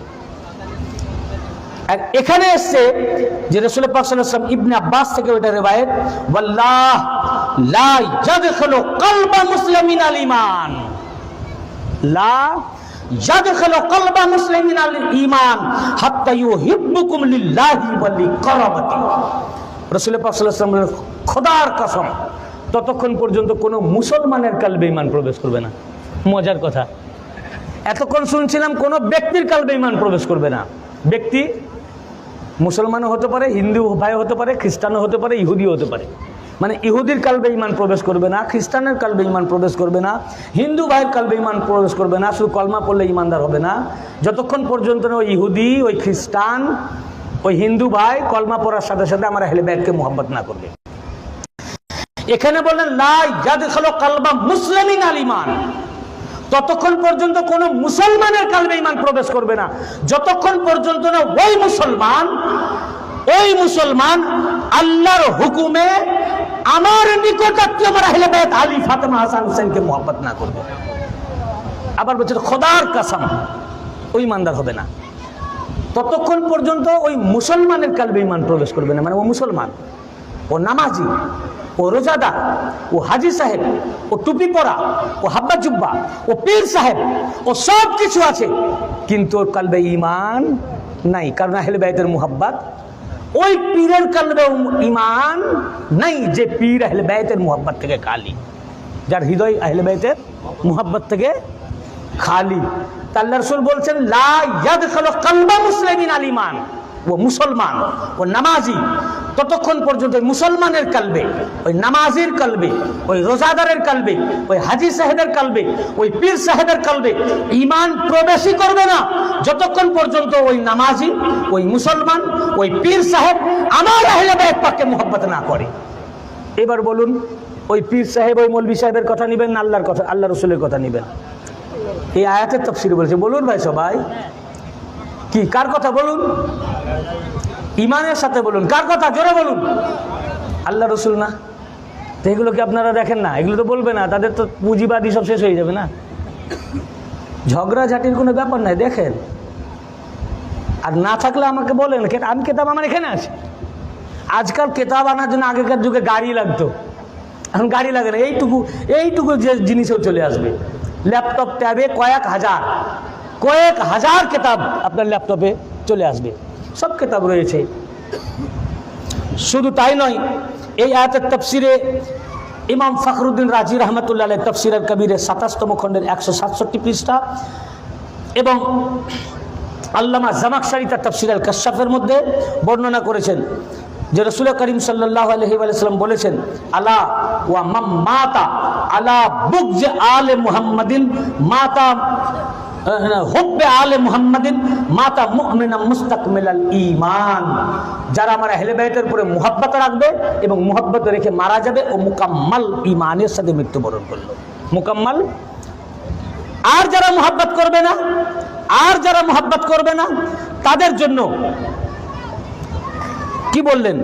Speaker 1: এখানে এসছে যে রাসূল পাক সাল্লাল্লাহু আলাইহি ওয়াসাল্লাম ইবনে আব্বাস থেকে ওটা রওয়ায়াত ওয়াল্লাহ লা ইয়াদখুলু কলবা মুসলিমিন আল ঈমান, লা ইয়াদখুলু কলবা মুসলিমিন আল ঈমান হাত্তা ইউহিব্বুকুম লিল্লাহি ওয়া লিকারাবাতি। রাসূল পাক সাল্লাল্লাহু আলাইহি ওয়াসাল্লাম খোদার কসম ততক্ষণ পর্যন্ত কোনো মুসলমানের কলবে ঈমান প্রবেশ করবে না। মজার কথা, এতক্ষণ শুনছিলাম কোনো ব্যক্তির কলবে ঈমান প্রবেশ করবে না। ব্যক্তি মুসলমানও হতে পারে, হিন্দু ভাই হতে পারে, খ্রিস্টানও হতে পারে, ইহুদিও হতে পারে। মানে ইহুদির কলবে ঈমান প্রবেশ করবে না, খ্রিস্টানের কলবে ঈমান প্রবেশ করবে না, হিন্দু ভাইয়ের কলবে ঈমান প্রবেশ করবে না, শুধু কলমা পড়লে ঈমানদার হবে না যতক্ষণ পর্যন্ত ওই ইহুদি, ওই খ্রিস্টান, ওই হিন্দু ভাই কলমা পড়ার সাথে সাথে আমার আহলে বাইতকে মুহাব্বত না করবে। এখানে বললেন লা ইয়াদখুলু কলবা মুসলিমিন আল ঈমান, ততক্ষণ পর্যন্ত কোন মুসলমানের কলবে ঈমান প্রবেশ করবে না যতক্ষণ পর্যন্ত না ওই মুসলমান আল্লাহর হুকুমে আমার নিকটাত্মীয় আমার আহলে বাইত আলী, ফাতেমা, হাসান, হুসাইনকে মুহাব্বত না করবে। আবার বলছে খোদার কসম ওই ঈমানদার হবে না ততক্ষণ পর্যন্ত ওই মুসলমানের কলবে ঈমান প্রবেশ করবে না। মানে ও মুসলমান, ও নামাজি, ও রোজাদার, ও হাজি সাহেব, ও টুপি পরা, ও হাব্বা জুব্বা, ও পীর সাহেব, ও সব কিছু আছে, কিন্তু ওর কলবে ঈমান নাই। কারণ আহলে বাইতের মুহাব্বত, ওই পীরের কলবে ঈমান নাই যে পীর আহলে বাইতের মুহাব্বত থেকে খালি, যার হৃদয় আহলে বাইতের মুহাব্বত থেকে খালি। আল্লাহ রাসূল বলছেন লা ইয়াদখুলু কলবা মুসলিমিন আল ঈমান, ও মুসলমান, ও নামাজি, ততক্ষণ পর্যন্ত ওই মুসলমানের কলবে, ওই নামাজির কলবে, ওই রোজাদারের কলবে, ওই হাজি সাহেবের কলবে, ওই পীর সাহেবের কলবে ঈমান প্রবেশই করবে না যতক্ষণ পর্যন্ত ওই নামাজি, ওই মুসলমান, ওই পীর সাহেব আমার আহলে বাইত পাককে মুহাব্বত না করে। এবার বলুন ওই পীর সাহেব, ওই মৌলভী সাহেবের কথা নিবেন না আল্লাহর কথা, আল্লাহ রাসূলের কথা নিবেন? এই আয়াতের তাফসীর বলেছে, বলুন ভাই সবাই কি, কার কথা বলুন? ঈমানের সাথে বলুন, কার কথা? জোরে বলুন। আল্লাহ রাসূল না? তো এগুলো কি আপনারা দেখেন না? এগুলো তো বলবে না, তাদের তো পুঁজিবাদী সব শেষ হয়ে যাবে না। ঝগড়াঝাটির কোনো ব্যাপার নাই, দেখেন। আর না থাকলে আমাকে বলেন, আমি কেতাব আমার এখানে আছে। আজকাল কেতাব আনার জন্য আগেকার যুগে গাড়ি লাগতো, এখন গাড়ি লাগে না, এইটুকু যে জিনিসও চলে আসবে। ল্যাপটপ, ট্যাবে কয়েক হাজার কিতাব আপনার ল্যাপটপে চলে আসবে, সব কিতাব রয়েছে। শুধু তাই নয়, এই আয়াতের তাফসীরে ইমাম ফখরুদ্দিন রাজি রহমতুল্লাহ আলাইহি তাফসীরুল কবীরের 27তম খণ্ডের 167 পৃষ্ঠা এবং আল্লামা জামাকশারি তার তাফসীর আল কাশফের মধ্যে বর্ণনা করেছেন যে রাসূল করিম সাল্লাল্লাহু আলাইহি ওয়া সাল্লাম বলেছেন, আলা ওয়া মাম মাতা আলা বুগজ আলে মুহাম্মাদিন মাতা হুব্বে আলে মুহাম্মাদিন মাতা মুমিনা মুস্তাকমিলাল ঈমান। যারা আমার আহলে বাইতের উপরে মুহাব্বত রাখবে এবং মুহাব্বত রেখে মারা যাবে ও মুকাম্মাল ঈমানের সাথে মৃত্যুবরণ করলো। মুকাম্মাল। আর যারা মুহাব্বত করবে না তাদের জন্য কি বললেন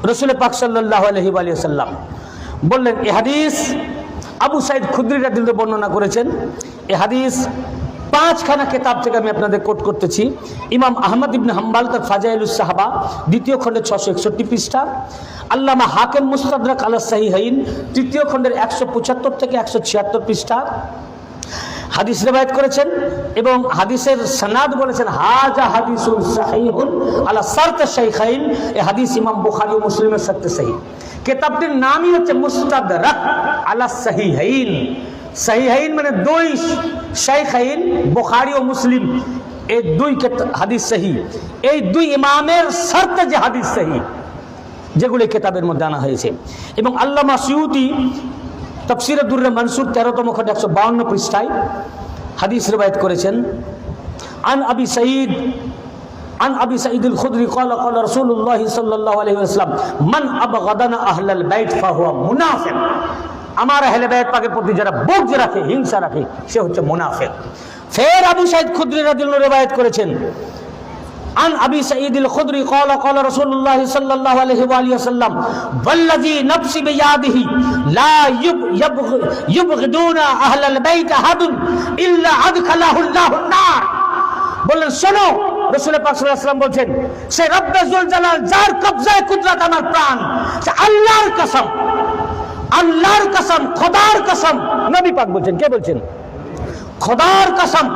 Speaker 1: রাসূল পাক সাল্লাল্লাহু আলাইহি ওয়া সাল্লাম? বললেন, এই হাদিস আবু সাঈদ খুদরি রাদিয়াল্লাহু আনহু বর্ণনা করেছেন। এই হাদিস 5খানা কিতাব থেকে আমি আপনাদের কোট করতেছি। ইমাম আহমদ ইবনে হাম্বল তার ফাজাইলুস সাহাবা 2য় খণ্ডের 661 পৃষ্ঠা, আল্লামা হাকিম মুস্তাদরাক আলা সাহিহাইন 3য় খণ্ডের 175 থেকে 176 পৃষ্ঠা হাদিস রিওয়ায়াত করেছেন এবং হাদিসের সনদ বলেছেন হাজা হাদিসুন সাহিহুন আলা শারত শাইখাইন। এই হাদিস ইমাম বুখারী ও মুসলিমের শর্তে সহিহ। কিতাবটির নামই হচ্ছে মুস্তাদরাক আলা সাহিহাইন। সাহিহাইন মানে দুই শাইখাইন, বুখারী ও মুসলিম, এই দুই হাদিস সহিহ। এই দুই ইমামের শর্তে যে হাদিস সহিহ যেগুলো কিতাবের মধ্যে আনা হয়েছে। এবং আল্লামা সিউতি তাফসীরে দুররে মনসুর 13তম খণ্ড 152 পৃষ্ঠায় হাদিস রিওয়ায়াত করেছেন, আন আবি সাঈদ আল খুদরি قال قال رسول الله صلى الله عليه وسلم من ابغضنا اهل البيت فهو منافق। আমার আহলে বাইত পাকের প্রতি যারা বুগজ রাখে, হিংসা রাখে, সে হচ্ছে মুনাফিক। ফের আবু সাঈদ খুদরি রাদিয়াল্লাহু আনহু রিওয়ায়াত করেছেন, عن أبي سعيد الخدري قال قال رسول الله صلى الله عليه وآله وسلم والذي نفسي بيده لا يبغضون أهل البيت أحد إلا أدخله الله النار। বললেন, শোনো, রাসূল পাক সাল্লাল্লাহু আলাইহি ওয়াসাল্লাম বলেন, সে রব্বে জুল জালাল যার কবজায় কুদরত আমার প্রাণ, সে আল্লাহর কসম, খোদার কসম। নবী পাক বলছেন, কে বলছেন? খোদার কসম,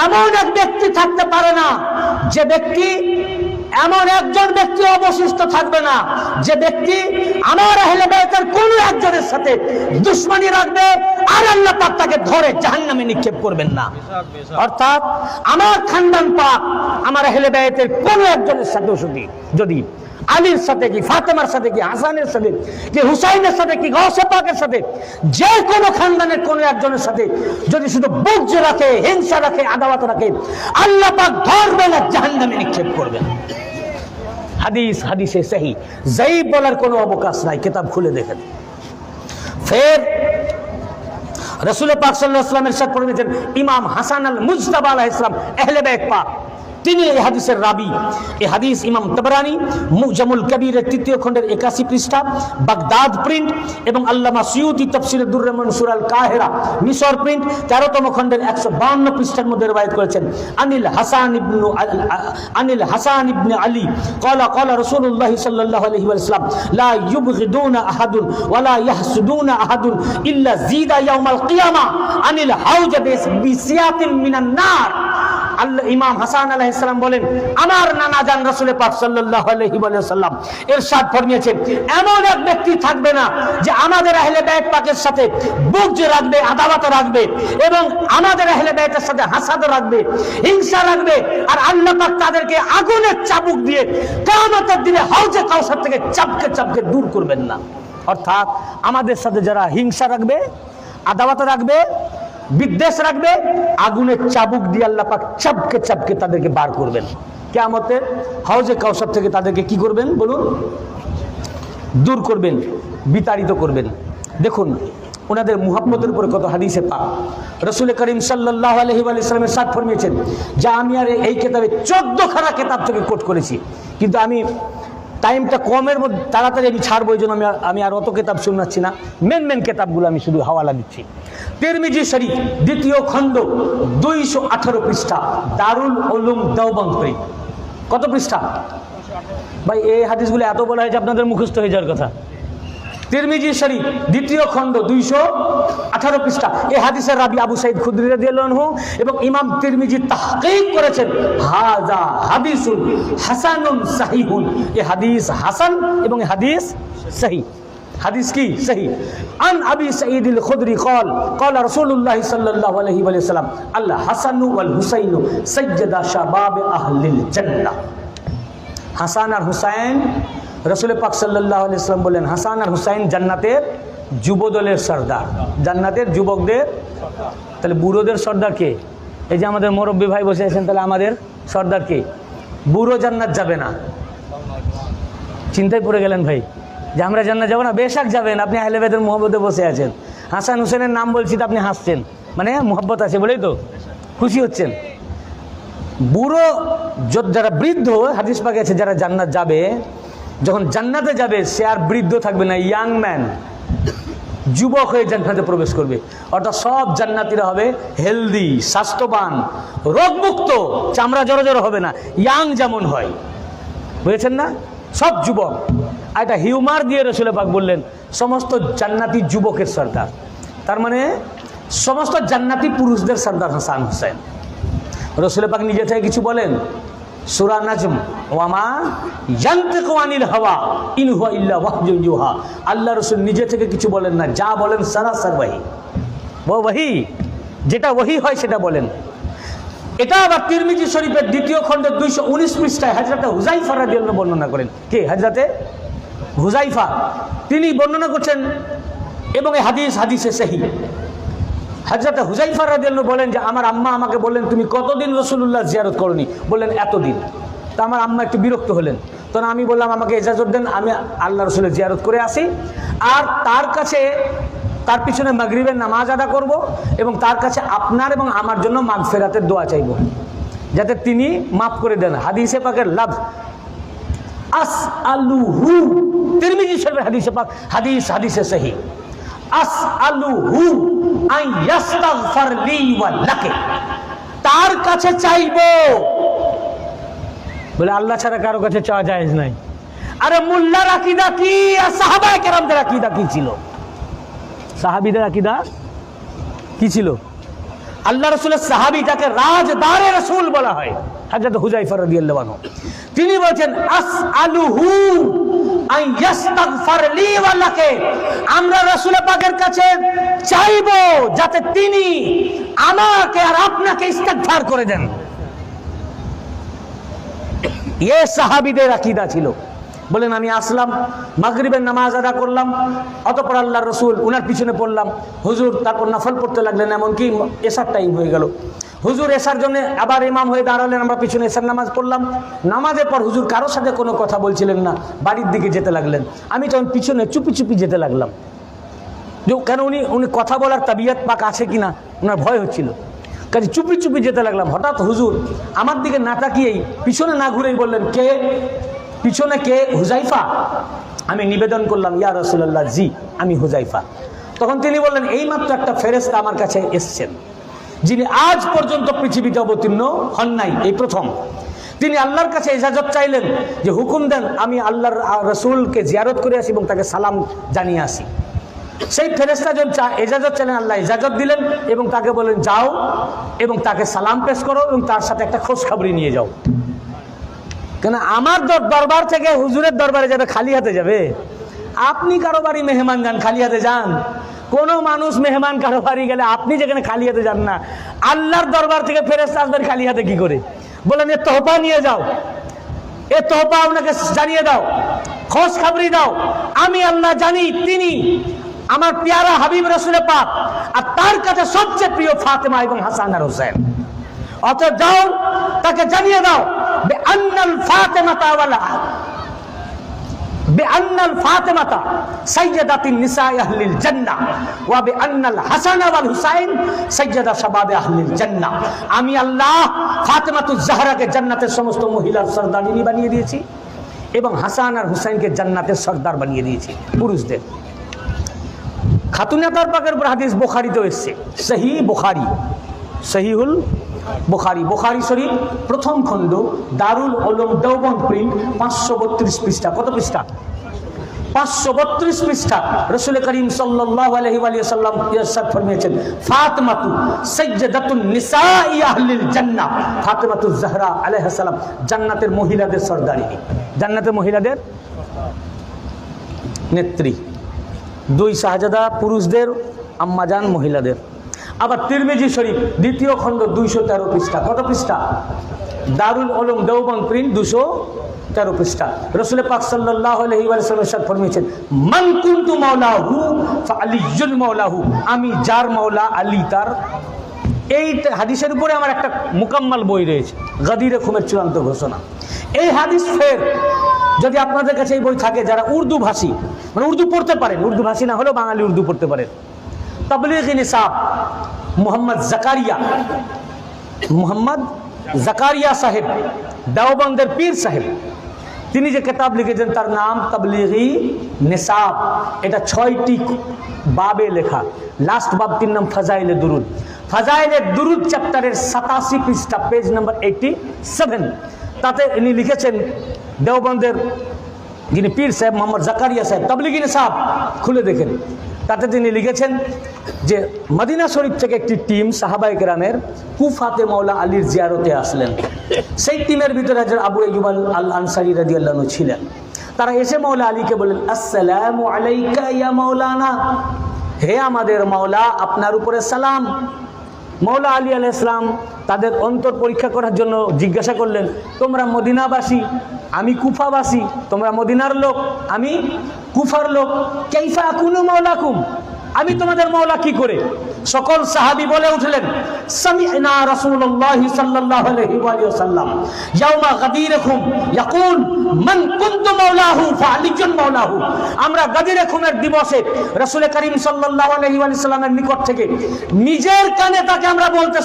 Speaker 1: এমন এক ব্যক্তি থাকতে পারে না যে ব্যক্তি, এমন একজন ব্যক্তি অবশিষ্ট থাকবে না যে ব্যক্তি আমার আহলে বাইতের কোন একজনের সাথে দুশমনী রাখবে আর আল্লাহ পাক তাকে ধরে জাহান্নামে নিক্ষেপ করবেন না। অর্থাৎ আমার খানদান পাক, আমার আহলে বাইতের কোন একজনের সাথে যদি আলীর সাথে কি, ফাতেমার সাথে কি, হাসানের সাথে কি, হুসাইনের সাথে কি, গাউসে পাকের সাথে, যে কোনো খানদানের কোনো একজনের সাথে যদি শুধু বুগজ রাখে, হিংসা রাখে, আদাওয়াত রাখে, আল্লাহ পাক ধরবেন আর জাহান্নামে নিক্ষেপ করবেন। হাদিসে সহিহ, যায়িফ বলার কোনো অবকাশ নাই, কিতাব খুলে দেখেন। ফের রাসূল পাক সাল্লাল্লাহু আলাইহি ওয়াসাল্লাম ইরশাদ ফরমিয়েছেন, ইমাম হাসান আল মুজতাবা আলাইহিস সালাম আহলে বাইত পাক, তিনি এই হাদিসের রাবি। এই হাদিস ইমাম তাবরানী মুজামুল কবিরের 3য় খণ্ডের 81 পৃষ্ঠা, বাগদাদ প্রিন্ট, এবং আল্লামা সিউতি তাফসীরে দুররে মনসুর আল কাহিরা মিশর প্রিন্ট 13তম খণ্ডের 152 পৃষ্ঠার মধ্যে রিওয়ায়াত করেছেন, আনিল হাসান ইবনে আলী قال قال رسول الله صلى الله عليه وسلم لا يبغضون احد ولا يحسدون احد الا زيد يوم القيامه عن الحوض بسياط من النار। আল্লাহ ইমাম হাসান আলাইহিস সালাম বলেন, আমার নানা জান রাসূল পাক সাল্লাল্লাহু আলাইহি ওয়াসাল্লাম ইরশাদ ফরমিয়েছেন, এমন এক ব্যক্তি থাকবে না যে আমাদের আহলে বাইত পাকের সাথে বুগজ রাখবে, আদাওয়াত রাখবে, এবং আমাদের আহলে বাইতের সাথে হাসাদ রাখবে, হিংসা রাখবে, আর আল্লাহ পাক তাদেরকে আগুনের চাবুক দিয়ে কিয়ামতের দিনে হাউজে কাউসার থেকে চাপকে দূর করবেন না। অর্থাৎ আমাদের সাথে যারা হিংসা রাখবে, আদাওয়াত রাখবে, বিদ্বেষ রাখবে, আগুনের চাবুক দিয়ে আল্লাহ পাক চাপকে তাদেরকে বার করবেন। কিয়ামতের হাউজে কাউসার থেকে তাদেরকে কি করবেন বলুন? দূর করবেন, বিতাড়িত করবেন। দেখুন ওনাদের মুহাব্বতের উপরে কত হাদিসে পাক। রাসূল করিম সাল্লাল্লাহু আলাইহি ওয়াসাল্লামের সাথ ফরমিয়েছেন, যা আমি আর এই কিতাবে 14খানা কিতাব থেকে কোট করেছি, কিন্তু আমি টাইমটা কমের মধ্যে তাড়াতাড়ি আমি ছাড়বো, এই জন্য আমি আর অত কিতাব শোনাচ্ছি না। মেন কিতাবগুলো আমি শুধু হাওয়ালা দিচ্ছি। তিরমিজি শরীফ 2য় খণ্ড 218 পৃষ্ঠা, দারুল উলুম দেওবন্দ প্রিন্ট। কত পৃষ্ঠা ভাই? এই হাদিসগুলো এত বলা হয় যে আপনাদের মুখস্থ হয়ে যাওয়ার কথা। তিরমিজি শরীফ 2য় খণ্ড 218 পৃষ্ঠা। এই হাদিসের রাবি আবু সাঈদ খুদরি রাদিয়াল্লাহু আনহু, এবং ইমাম তিরমিজি তাহকিক করেছেন, হাযা হাদিসুন হাসানুন সাহিহুন। এই হাদিস হাসান এবং এই হাদিস সহিহ। হাদিস কি সহি। আন আবি সাঈদ আল খুদরি قال قال رسول الله صلى الله عليه وسلم الحسن والحسين سيدا شباب اهل الجنه। হাসান আর হুসাইন, রাসূল পাক সাল্লাল্লাহু আলাইহি ওয়াসাল্লাম বলেন হাসান আর হুসাইন জান্নাতের যুবদলের সর্দার, জান্নাতের যুবকদের। তাহলে বুড়োদের সর্দার কে? এই যে আমাদের মুরব্বী ভাই বসে আছেন, তাহলে আমাদের সর্দার কে? বুড়ো জান্নাত যাবে না। চিন্তায় পড়ে গেলেন ভাই যে আমরা জান্নাত যাব না? বেশক যাবেন, আপনি আহলে বাইতের মুহাব্বতে বসে আছেন। হাসান হুসেনের নাম বলছি তো আপনি হাসছেন, মানে মুহাব্বত আছে বলেই তো খুশি হচ্ছেন। বুড়ো যারা বৃদ্ধ, হাদিস পাকে আছে যারা জান্নাত যাবে, যখন জান্নাতে যাবে সে আর বৃদ্ধ থাকবে না, ইয়াং ম্যান, যুবক হয়ে জান্নাতে প্রবেশ করবে। অর্থাৎ সব জান্নাতীরা হবে হেলদি, স্বাস্থ্যবান, রোগমুক্ত, চামড়া জড়ো জড়ো হবে না, ইয়াং যেমন হয়, বুঝেছেন না? সব যুবক। আর এটা হিউমার দিয়ে রাসূল পাক বললেন সমস্ত জান্নাতি যুবকের সর্দার, তার মানে সমস্ত জান্নাতি পুরুষদের সর্দার হাসান হুসাইন। রাসূল পাক নিজে থেকে কিছু বলেন, সূরা নাজম, ওয়ামা ইয়ানতিকু আনিল হাওয়া ইন হুয়া ইল্লা ওয়াহয়ুন ইউহা। আল্লাহ রাসূল নিজে থেকে কিছু বলেন না, যা বলেন সারাসার ওয়াহি, ওয়াহি, যেটা ওয়াহি হয় সেটা বলেন। এটা আবার তিরমিজি শরীফের 2য় খণ্ডের 219 পৃষ্ঠায় হযরত হুযায়ফা রাদিয়াল্লাহু আনহু বর্ণনা করেন। কে? হযরতে হুযায়ফা, তিনি বর্ণনা করছেন এবং এই হাদিসে সহিহ। হযরত হুযায়ফা রাদিয়াল্লাহু আনহু বলেন যে আমার আম্মা আমাকে বললেন তুমি কতদিন রাসূলুল্লাহ জিয়ারত করনি? বললেন এতদিন। তা আমার আম্মা একটু বিরক্ত হলেন, তখন আমি বললাম আমাকে ইজাজত দেন, আমি আল্লাহ রাসূলের জিয়ারত করে আসি, আর তার পিছনে মাগরিবের নামাজ আদা করব এবং তার কাছে আপনার এবং আমার জন্য মাগফিরাতের দোয়া চাইব, যাতে তিনি মাফ করে দেন। হাদিসে পাকের লাফজ আসআলুহু, তিরমিজি শরীফের হাদিসে পাক, হাদিসে সহিহ, আসআলুহু আন ইস্তাগফির লি ওয়া লাকে, তার কাছে চাইবো। বলে আল্লাহ ছাড়া কারো কাছে চাওয়া জায়েজ নাই। আরে মোল্লার আকীদা কি আর সাহাবায়ে কেরামদের আকীদা কি ছিল? সাহাবীদের আকীদা কি ছিল? আল্লাহ রাসূলের সাহাবী, যাকে রাজদারে রাসূল বলা হয়, হযরত হুযায়ফা রাদিয়াল্লাহু আনহু, তিনি বলেন আসআলুহু আন ইস্তাগফির লি ওয়া লাকে, আমরা রাসূল পাকের কাছে চাইবো যাতে তিনি আমাকে আর আপনাকে ইস্তিগফার করে দেন। এই সাহাবীদের আকীদা ছিল। বলেন আমি আসলাম, মাগরিবের নামাজ আদা করলাম, অতঃপর আল্লাহর রাসূল উনার পিছনে পড়লাম, হুজুর তারপর নফল পড়তে লাগলেন, এমনকি এশার টাইম হয়ে গেল। হুজুর এশার জন্য আবার ইমাম হয়ে দাঁড়ালেন, আমরা পিছনে এশার নামাজ পড়লাম। নামাজের পর হুজুর কারোর সাথে কোনো কথা বলছিলেন না, বাড়ির দিকে যেতে লাগলেন। আমি তখন পিছনে চুপি চুপি যেতে লাগলাম, কেন উনি কথা বলার তাবিয়াত পাক আছে কিনা ওনার ভয় হচ্ছিল, কাজে চুপি চুপি যেতে লাগলাম। হঠাৎ হুজুর আমার দিকে না তাকিয়েই, পিছনে না ঘুরেই বললেন, কে পিছনে? কে? হুযায়ফা। আমি নিবেদন করলাম, ইয়া রাসূলুল্লাহ, জি আমি হুযায়ফা। তখন তিনি বললেন, এইমাত্র একটা ফেরেশতা আমার কাছে এসেছেন, যিনি আজ পর্যন্ত পৃথিবীতে অবতীর্ণ হন নাই, এই প্রথম। তিনি আল্লাহর কাছে ইজাজত চাইলেন যে হুকুম দেন আমি আল্লাহর রাসূলকে জিয়ারত করে আসি এবং তাকে সালাম জানিয়ে আসি। সেই ফেরেশতা যখন ইজাজত চাইলেন, আল্লাহ ইজাজত দিলেন এবং তাকে বলেন যাও এবং তাকে সালাম পেশ করো এবং তার সাথে একটা খোঁজ খবরি নিয়ে যাও। কেন আমার দরবার থেকে হুজুরের দরবারে যাবে খালি হাতে যাবে? আপনি কারো বাড়ি মেহমান যান, খালি হাতে যান? কোনো মানুষ মেহমান কারো বাড়ি গেলে আপনি যেখানে খালি হাতে যান না, আল্লাহর দরবার থেকে ফেরেশতা আসবেন খালি হাতে কি করে? বলেন এ তোহফা নিয়ে যাও, এ তোহফা আপনাকে জানিয়ে দাও, খোঁজ খবরি দাও, আমি আল্লাহ জানি তিনি আমার প্যারা হাবিব রাসূল পাক, আর তার কাছে সবচেয়ে প্রিয় ফাতেমা এবং হাসান আর হুসাইন। অতএব যাও, তাকে জানিয়ে দাও বিআন্নাল ফাতেমাতা সাইয়্যিদাতুন নিসাই আহলিল জান্নাহ ওয়া বিআন্নাল হাসান ওয়াল হুসাইন সাইয়্যিদা শাবাবে আহলিল জান্নাহ। আমি আল্লাহ ফাতেমাতুজ জাহরাকে জান্নাতের সমস্ত মহিলার সর্দারিনী বানিয়ে দিয়েছি এবং হাসান আর হুসাইনকে জান্নাতের সর্দার বানিয়ে দিয়েছি, পুরুষদের। খাতুনে তার পাকের উপর হাদিস বুখারীতে এসেছে, সহিহ বুখারী, সহিহুল বুখারী, বুখারী শরীফ প্রথম খণ্ড, দারুল উলুম দেওবন্দ প্রিন্ট, 532 পৃষ্ঠা। কত পৃষ্ঠা? 532 পৃষ্ঠা। রাসূল করিম সাল্লাল্লাহু আলাইহি ওয়া সাল্লাম ইরশাদ ফরমিয়েছেন, ফাতেমাতু সাইয়্যিদাতুন নিসাই আহলিল জান্নাহ, ফাতেমাতুজ জাহরা আলাইহিস সালাম জান্নাতের মহিলাদের সর্দারিনী, জান্নাতের মহিলাদের নেত্রী। দুই শাহজাদা পুরুষদের, আম্মাজান মহিলাদের। আবার তিরমিজি শরীফ দ্বিতীয় খণ্ড 213 পৃষ্ঠা। কত পৃষ্ঠা? দারুল উলুম দেওবন্দ প্রিন্ট 213 পৃষ্ঠা। রাসূল পাক সাল্লাল্লাহু আলাইহি ওয়াসাল্লাম ইরশাদ ফরমিয়েছেন, মান কুনতু মাওলাহু ফাআলিয়্যুল মাওলাহু, আমি যার মাওলা আলী তার। এই হাদিসের উপরে আমার একটা মুকাম্মাল বই রয়েছে, গাদিরে খুমের চূড়ান্ত ঘোষণা। এই হাদিস ফের যদি আপনাদের কাছে এই বই থাকে, যারা উর্দু ভাষী, মানে উর্দু পড়তে পারেন, উর্দু ভাষী না হলেও বাঙালি উর্দু পড়তে পারেন, তাবলীগি নিসাব মোহাম্মদ জাকারিয়া সাহেব, দেওবন্দের পীর সাহেব, তিনি যে কিতাব লিখেছেন তার নাম তাবলীগি নিসাব। এটা 6টি বাবে লেখা। লাস্ট বাবটির নাম ফাজাইলে দুরুদ। ফাজাইলে দুরুদ চ্যাপ্টারের 87 পৃষ্ঠা, পেজ নাম্বার 87। তাতে ইনি লিখেছেন, দেওবন্দের যিনি পীর সাহেব মোহাম্মদ জাকারিয়া সাহেব, তাবলীগি নিসাব খুলে দেখেন। তাতে তিনি লিখেছেন যে মদিনা শরীফ থেকে একটি টিম সাহাবায়ে কেরামের কুফাতে মাওলা আলীর জিয়ারতে আসলেন। সেই টিমের ভিতরে হযরত আবু আইয়ুব আল আনসারী রাদিয়াল্লাহু আনহু ছিলেন। তারা এসে মাওলা আলীকে বললেন, আসসালামু আলাইকা ইয়া মাওলানা, হে আমাদের মাওলা, আপনার উপরে সালাম। মাওলা আলী আলাইহিস সালাম তাদের অন্তর পরীক্ষা করার জন্য জিজ্ঞাসা করলেন, তোমরা মদিনাবাসী, আমি কুফাবাসী, তোমরা মদিনার লোক, আমি কুফার লোক, কাইফা আকুনু মাওলাকুম, আমি তোমাদের মাওলা কি করে? সকল সাহাবী বলে উঠলেন, সামি'না রাসূলুল্লাহ সাল্লাল্লাহু আলাইহি ওয়া সাল্লাম ইয়াওমা গাদিরকুম ইয়াকুল মান কুনতু মাওলাহু ফাআলিজুন মাওলাহু, আমরা গাদিরকুমের দিবসে রাসূল করিম সাল্লাল্লাহু আলাইহি ওয়া সাল্লামের নিকট থেকে নিজের কানে তাকে আমরা বলতে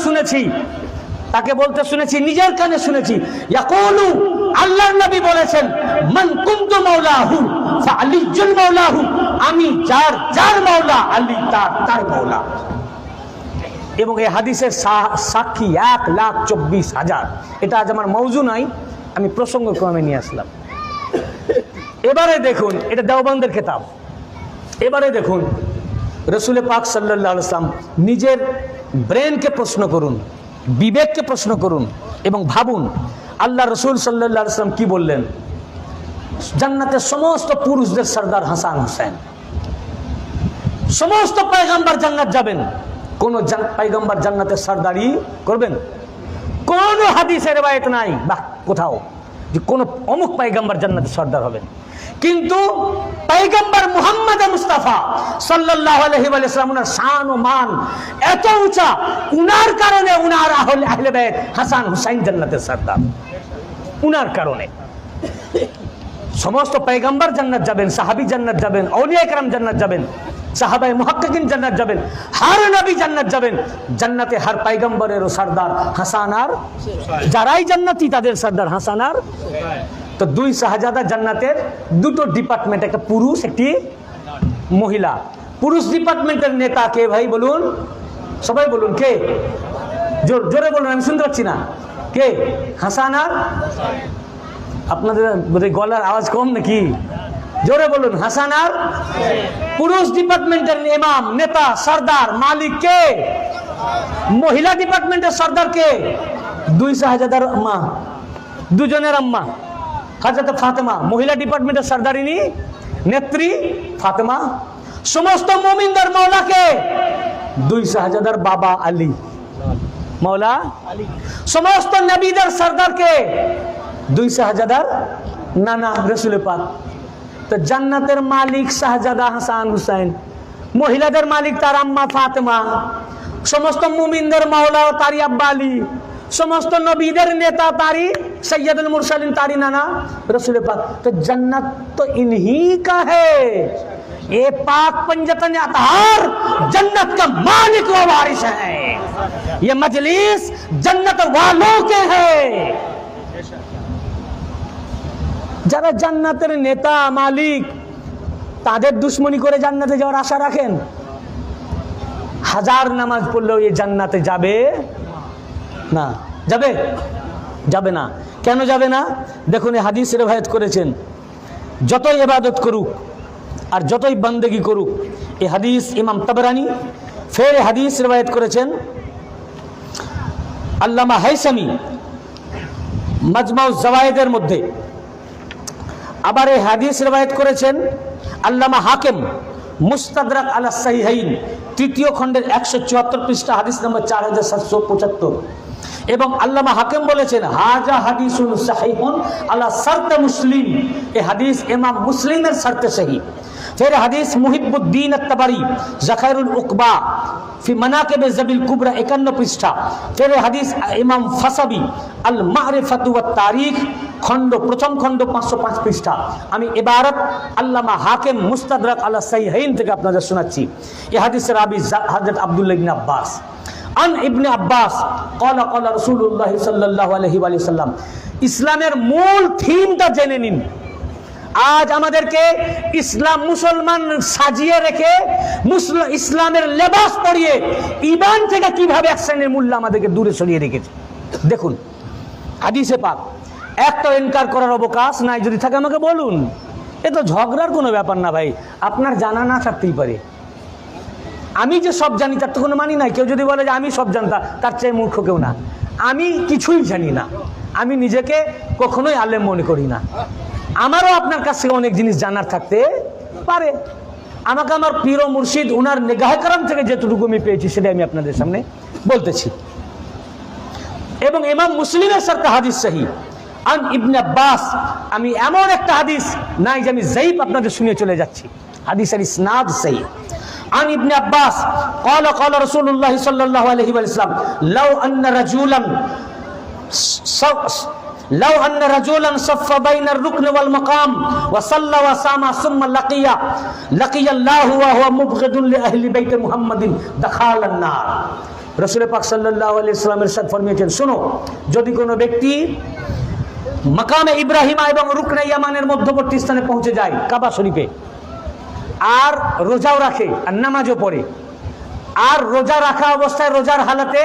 Speaker 1: শুনেছি, নিজের কানে শুনেছি। ইয়াকুলু, আল্লাহর নবী বলেছেন, মান কুনতু মাওলাহু ফাআলিজুন মাওলাহু, আমি যার মাওলা আলী তার মাওলা। এবং এই হাদিসের সাক্ষী 1,24,000। এটা আজ আমার মওজু নাই, আমি প্রসঙ্গক্রমে নিয়ে আসলাম। এবারে দেখুন, এটা দেওবন্দের কিতাব। এবারে দেখুন, রাসূল পাক সাল্লাল্লাহু আলাইহি ওয়াসাল্লাম নিজের ব্রেনকে প্রশ্ন করুন, বিবেককে প্রশ্ন করুন এবং ভাবুন আল্লাহ রসুল সাল্লাল্লাহু আলাইহি ওয়াসাল্লাম কি বললেন। জান্নাতের সমস্ত পুরুষদের সর্দার হাসান হুসাইন, সমস্ত পয়গম্বর জান্নাত যাবেন, কোন পয়গম্বর জান্নাতের সর্দারি করবেন? কোন হাদিসের রওয়ায়াত নাই বা কোথাও যে কোন অমুক পয়গম্বর জান্নাতের সর্দার হবেন। কিন্তু পয়গম্বর মুহাম্মদ মুস্তাফা সাল্লাল্লাহু আলাইহি ওয়া সাল্লাম, উনার শান ও মান এত উঁচা, উনার কারণে উনার আহলে বাইত হাসান হুসাইন জান্নাতের সর্দার। উনার কারণে সমস্ত পয়গম্বর জান্নাত যাবেন, সাহাবী জান্নাত যাবেন, আউলিয়া کرام জান্নাত যাবেন, সাহাবায়ে মুহাক্কিকিন জান্নাত যাবেন, হর নবী জান্নাত যাবেন। জান্নাতে হর পয়গম্বরেরও সর্দার হাসান আর, যারাই জান্নাতি তাদের সর্দার হাসান আর। তো দুই শাহজাদা জান্নাতের দুটো ডিপার্টমেন্ট, একটা পুরুষ একটি মহিলা। পুরুষ ডিপার্টমেন্টের নেতা কে ভাই বলুন? সবাই বলুন, কে? জোরে বলুন, আমি শুনতে পাচ্ছি না। কে? হাসান আর? আপনাদের গলার আওয়াজ কম নাকি? জোরে বলুন, হাসান আর? পুরুষ ডিপার্টমেন্টের ইমাম, নেতা, সর্দার, মালিক কে? মহিলা ডিপার্টমেন্টের সর্দার কে? দুই শাহজাদার আম্মা, দুজনের আম্মা হযরত ফাতেমা। মহিলা ডিপার্টমেন্টের সর্দারিনী, নেত্রী ফাতেমা। সমস্ত মুমিনদের মাওলা কে? দুই শাহজাদার বাবা আলী, মাওলা আলী। সমস্ত নবীদের সর্দার কে? দুই শাহজাদার নানা রাসূল পাক। তো জান্নাতের মালিক শাহজাদা হাসান হুসাইন, মহিলাদের মালিক তার আম্মা ফাতেমা, সমস্ত মুমিনদের মাওলা তারি আব্বা আলী, সমস্ত নবীদের নেতা तारी सैयदुल मुरसलीन तारी नाना रसूल पाक। तो जन्नत तो इन्हीं का है। ये पाक पंजतन अतहार जन्नत का मालिक व वारिस है। ये मजलिस जन्नत वालों के है। যারা জান্নাতের নেতা মালিক তাদের দুশ্মনী করে জান্নাতে যাওয়ার আশা রাখেন, হাজার নামাজ পড়লেও এই জান্নাতে যাবে না। যাবে? যাবে না। কেন যাবে না? দেখুন, এই হাদিস রিওয়ায়াত করেছেন, যতই ইবাদত করুক আর যতই বন্দেগি করুক, এই হাদিস ইমাম তাবরানি ফের হাদিস রিওয়ায়াত করেছেন আল্লামা হাইসামি মাজমাউজ জাওয়ায়েদের মধ্যে। আবার এই হাদিস রিওয়ায়াত করেছেন আল্লামা হাকিম মুস্তাদরাক আলা সাহিহাইন তৃতীয় খণ্ডের 174 পৃষ্ঠা হাদিস নম্বর 4775। এবং আল্লামা হাকিম বলেছেন হাজা হাদিসুন সাহিহুন আলা শর্তে মুসলিম, এই হাদিস ইমাম মুসলিমের শর্তে সহি। फिर हदीस मुहिब्बुद्दीन अत्तबरी ज़खाइरुल उक़बा फी मनाक़िब ज़बिल कुबरा 51 पृष्ठा। फिर हदीस इमाम फसाबी अल मारिफतु व तारीख खंड प्रथम खंड 505 पृष्ठा। আমি ইবারত আল্লামা হাকিম মুস্তাদরাক আলা সাহিহাইন থেকে আপনাদের শোনাচ্ছি। এই হাদিসের রাবি হযরত আব্দুল্লাহ ইবনে আব্বাস আন ইবনে আব্বাস قال قال রাসূলুল্লাহ সাল্লাল্লাহু আলাইহি ওয়া সাল্লাম। ইসলামের মূল থিমটা জেনে নিন। আজ আমাদেরকে ইসলাম মুসলমান সাজিয়ে রেখে ইসলামের লেবাস পরিয়ে ঈমান থেকে কিভাবে এক শ্রেণীর মূল্য আমাদেরকে দূরে সরিয়ে রেখেছে দেখুন। হাদিসে পাক একটা ইনকার করার অবকাশ নাই, যদি থাকে আমাকে বলুন। এ তো ঝগড়ার কোনো ব্যাপার না ভাই, আপনার জানা না থাকতেই পারে। আমি যে সব জানি তার তো কোনো মানি নাই। কেউ যদি বলে যে আমি সব জানতাম, তার চেয়ে মূর্খ কেউ না। আমি কিছুই জানি না, আমি নিজেকে কখনোই আলেম মনে করি না। আমারও আপনার কাছ থেকে অনেক জিনিস জানার থাকতে পারে। আমাকে আমার পীর ও মুর্শিদ উনার নিগাহে কারাম থেকে যেটুকু আমি পেয়েছি সেটা আমি আপনাদের সামনে বলতেছি। এবং ইমাম মুসলিমের সাথে হাদিস সহি আন ইবনে আব্বাস। আমি এমন একটা হাদিস নাই যে আমি যাইব আপনাদের শুনিয়ে চলে যাচ্ছি, হাদিসের ইসনাদ সহি। عن ابن عباس قال قال رسول الله صلى الله عليه وسلم لو أن رجولا صف بين الركن والمقام وصلى وصام ثم لقي الله وهو مبغض لأهل بيت محمد دخل النار। রাসূল পাক সাল্লাল্লাহু আলাইহি ওয়াসাল্লাম ইরশাদ ফরমিয়েছেন, শোনো, যদি কোনো ব্যক্তি মাকামে ইব্রাহিমা এবং রুকনে ইয়ামানের মধ্যবর্তী স্থানে পৌঁছে যায় কাবা শরীফে, আর রোজাও রাখে আর নামাজও পড়ে, আর রোজা রাখা অবস্থায় রোজার হালাতে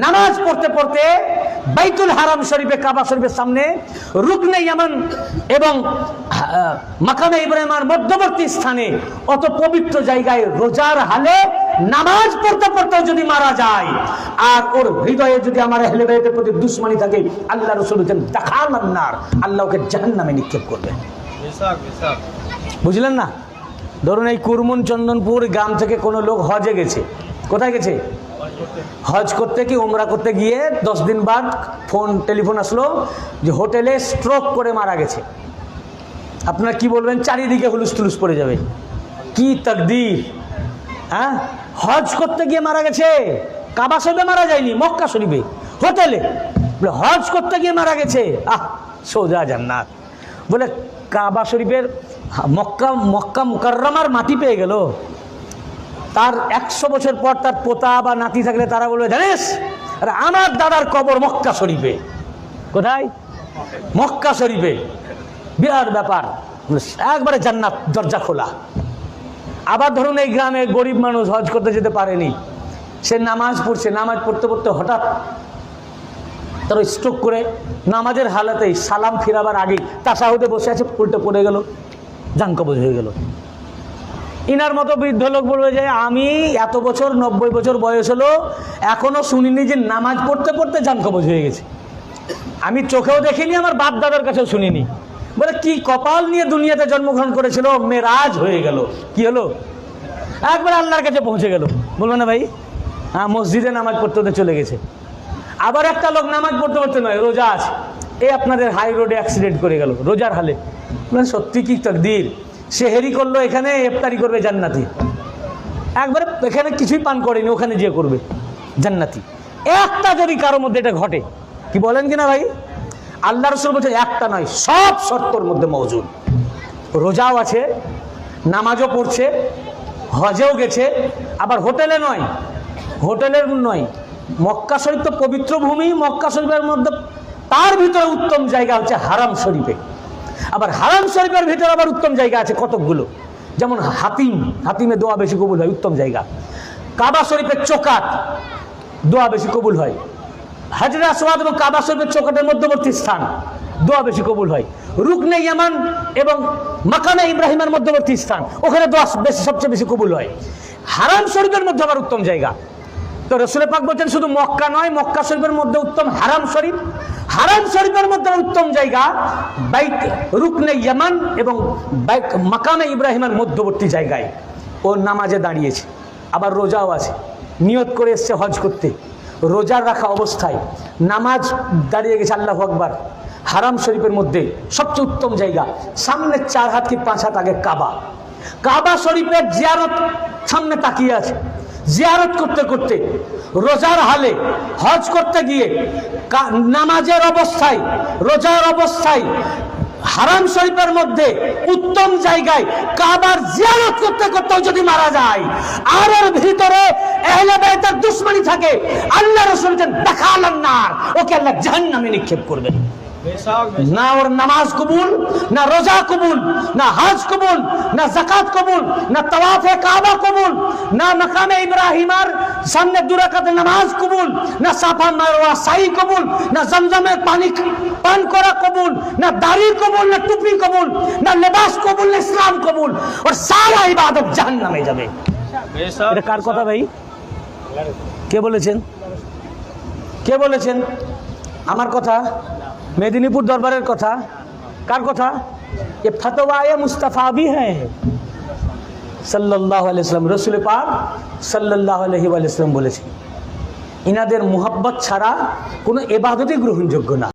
Speaker 1: নামাজ পড়তে পড়তে বাইতুল হারাম শরীফে কাবা শরীফের সামনে রুকনে ইয়ামান এবং মাকামে ইব্রাহিমের মধ্যবর্তী স্থানে অত পবিত্র জায়গায় রোজার হালে নামাজ পড়তে পড়তেও যদি মারা যায়, আর ওর হৃদয়ে যদি আমার আহলে বাইতের প্রতি দুশমনি থাকে, আল্লাহ রাসূল বলেন দাখালান নার, আল্লাহ ওকে জাহান্নামে নিক্ষেপ করবে। বুঝলেন না? ধরুন এই কুরমুন চন্দনপুর গ্রাম থেকে কোনো লোক হজে গেছে। কোথায় গেছে? হজ করতে কি উমরা করতে গিয়ে 10 দিন বাদ টেলিফোন আসলো যে হোটেলে স্ট্রোক করে মারা গেছে। আপনারা কি বলবেন? চারিদিকে হুলুস তুলুস পড়ে যাবে। কি তাকদীর! হ্যাঁ, হজ করতে গিয়ে মারা গেছে, কাবা শরীফে মারা যায়নি, মক্কা শরীফে হোটেলে। বলে হজ করতে গিয়ে মারা গেছে, সোজা জান্নাত। বলে কাবা শরীফের মক্কা মুকাররমার মাটি পেয়ে গেল। তার 100 বছর পর তার পোতা বা নাতি থাকলে তারা বলবে, জানিস আরে আমার দাদার কবর মক্কা শরীফে। কোথায়? মক্কা শরীফে। বিরাট ব্যাপার, একবারে জান্নাত দরজা খোলা। আবার ধরুন এই গ্রামে গরিব মানুষ হজ করতে যেতে পারেনি, সে নামাজ পড়ছে, নামাজ পড়তে পড়তে হঠাৎ তার স্ট্রোক করে নামাজের হালাতেই সালাম ফিরাবার আগেই তাশাহুদে বসে আছে, উল্টে পড়ে গেল, জান কবজ হয়ে গেল। ইনার মতো বৃদ্ধ লোক বলবে যে আমি এত বছর 90 বছর বয়স হলো এখনো শুনিনি যে নামাজ পড়তে পড়তে জান কবজ হয়ে গেছে। আমি চোখেও দেখিনি, আমার বাপ দাদার কাছেও শুনিনি। বলে কি কপাল নিয়ে দুনিয়াতে জন্মগ্রহণ করেছিল, মেরাজ হয়ে গেল। কি হলো? একবার আল্লাহর কাছে পৌঁছে গেল। বলবো না ভাই? হ্যাঁ, মসজিদে নামাজ পড়তে পড়তে চলে গেছে। আবার একটা লোক নামাজ পড়তে পড়তে নয়, রোজা আছে, এই আপনাদের হাই রোডে অ্যাক্সিডেন্ট করে গেল রোজার হালে। মানে সত্যি কি তাকদীর! সেহেরি করলো এখানে, ইফতারি করবে জান্নাতি। একবারে এখানে কিছুই পান করেনি, ওখানে যেয়ে করবে জান্নাতি। একটা যদি কারোর মধ্যে এটা ঘটে, কি বলেন কিনা ভাই? আল্লাহ রাসূল বলছেন একটা নয়, সব শর্তর মধ্যে মওজুদ। রোজাও আছে, নামাজও পড়ছে, হজেও গেছে, আবার হোটেলে নয়, হোটেলের নয়, মক্কা শরীফ তো পবিত্র ভূমি। মক্কা শরীফের মধ্যে তার ভিতরে উত্তম জায়গা হচ্ছে হারাম শরীফে। আবার হারাম শরীফের ভিতরে আবার উত্তম জায়গা আছে কতকগুলো, যেমন হাতিমে দোয়া বেশি কবুল হয়, উত্তম জায়গা। কাবা শরীফের চোকাট, দোয়া বেশি কবুল হয়। হাজরে আসওয়াদ এবং কাবা শরীফের চোকাটের মধ্যবর্তী স্থান, দোয়া বেশি কবুল হয়। রুকনে ইয়ামান এবং মাকামে ইব্রাহিমের মধ্যবর্তী স্থান, ওখানে দোয়া সবচেয়ে বেশি কবুল হয়। হারাম শরীফের মধ্যে আবার উত্তম জায়গা। তো রাসূল পাক বলছেন শুধু মক্কা নয়, মক্কা শরীফের মধ্যে উত্তম হারাম শরীফ, হারাম শরীফের মধ্যে উত্তম জায়গা বাইত রুকনে ইয়ামান এবং মাকামে ইব্রাহিমের মধ্যবর্তী জায়গায়। ও নামাজে দাঁড়িয়েছে, আবার রোজাও আছে, নিয়ত করে এসছে হজ করতে, রোজার রাখা অবস্থায় নামাজ দাঁড়িয়ে গেছে, আল্লাহু আকবার, হারাম শরীফের মধ্যে সবচেয়ে উত্তম জায়গা, সামনে 4 হাত কি 5 হাত আগে কাবা, কাবা শরীফের জিয়ারত সামনে তাকিয়ে আছে, জিয়ারত করতে করতে রোজার হালে হজ করতে গিয়ে নামাজের অবস্থায়, রোজার অবস্থায় হারাম শরীফের মধ্যে উত্তম জায়গায় কাবার জিয়ারত করতে করতে যদি মারা যায় আর ওর ভিতরে আহলে বাইতের দুশমনী থাকে, আল্লাহ রাসূল দেখালেন না ওকে আল্লাহ জাহান্নামে নিক্ষেপ করবেন। না ওর নামাজ কবুল, না রোজা কবুল, না হজ কবুল, না যাকাত কবুল, না তাওয়াফে কাবা কবুল, না মাকামে ইব্রাহিমের সামনে 2 রাকাতের নামাজ কবুল, না সাফা মারওয়া সাই কবুল, না জমজমের পানি পান করা কবুল, না দাড়ি কবুল, না টুপি কবুল, না লিবাস কবুল, না ইসলাম কবুল, ওর সারা ইবাদত জাহান্নামে যাবে। এটা কার কথা ভাই? কে বলেছেন? কে বলেছেন? আমার কথা? মেদিনীপুর দরবারের কথা? কার কথা? ये फतवाए मुस्तफ़ा भी है सल्लल्लाहु अलैहि वसल्लम, रसूल पाक सल्लल्लाहु अलैहि वसल्लम বলেছেন, ইনাদের মুহাব্বত ছাড়া কোনো ইবাদতই গ্রহণযোগ্য না।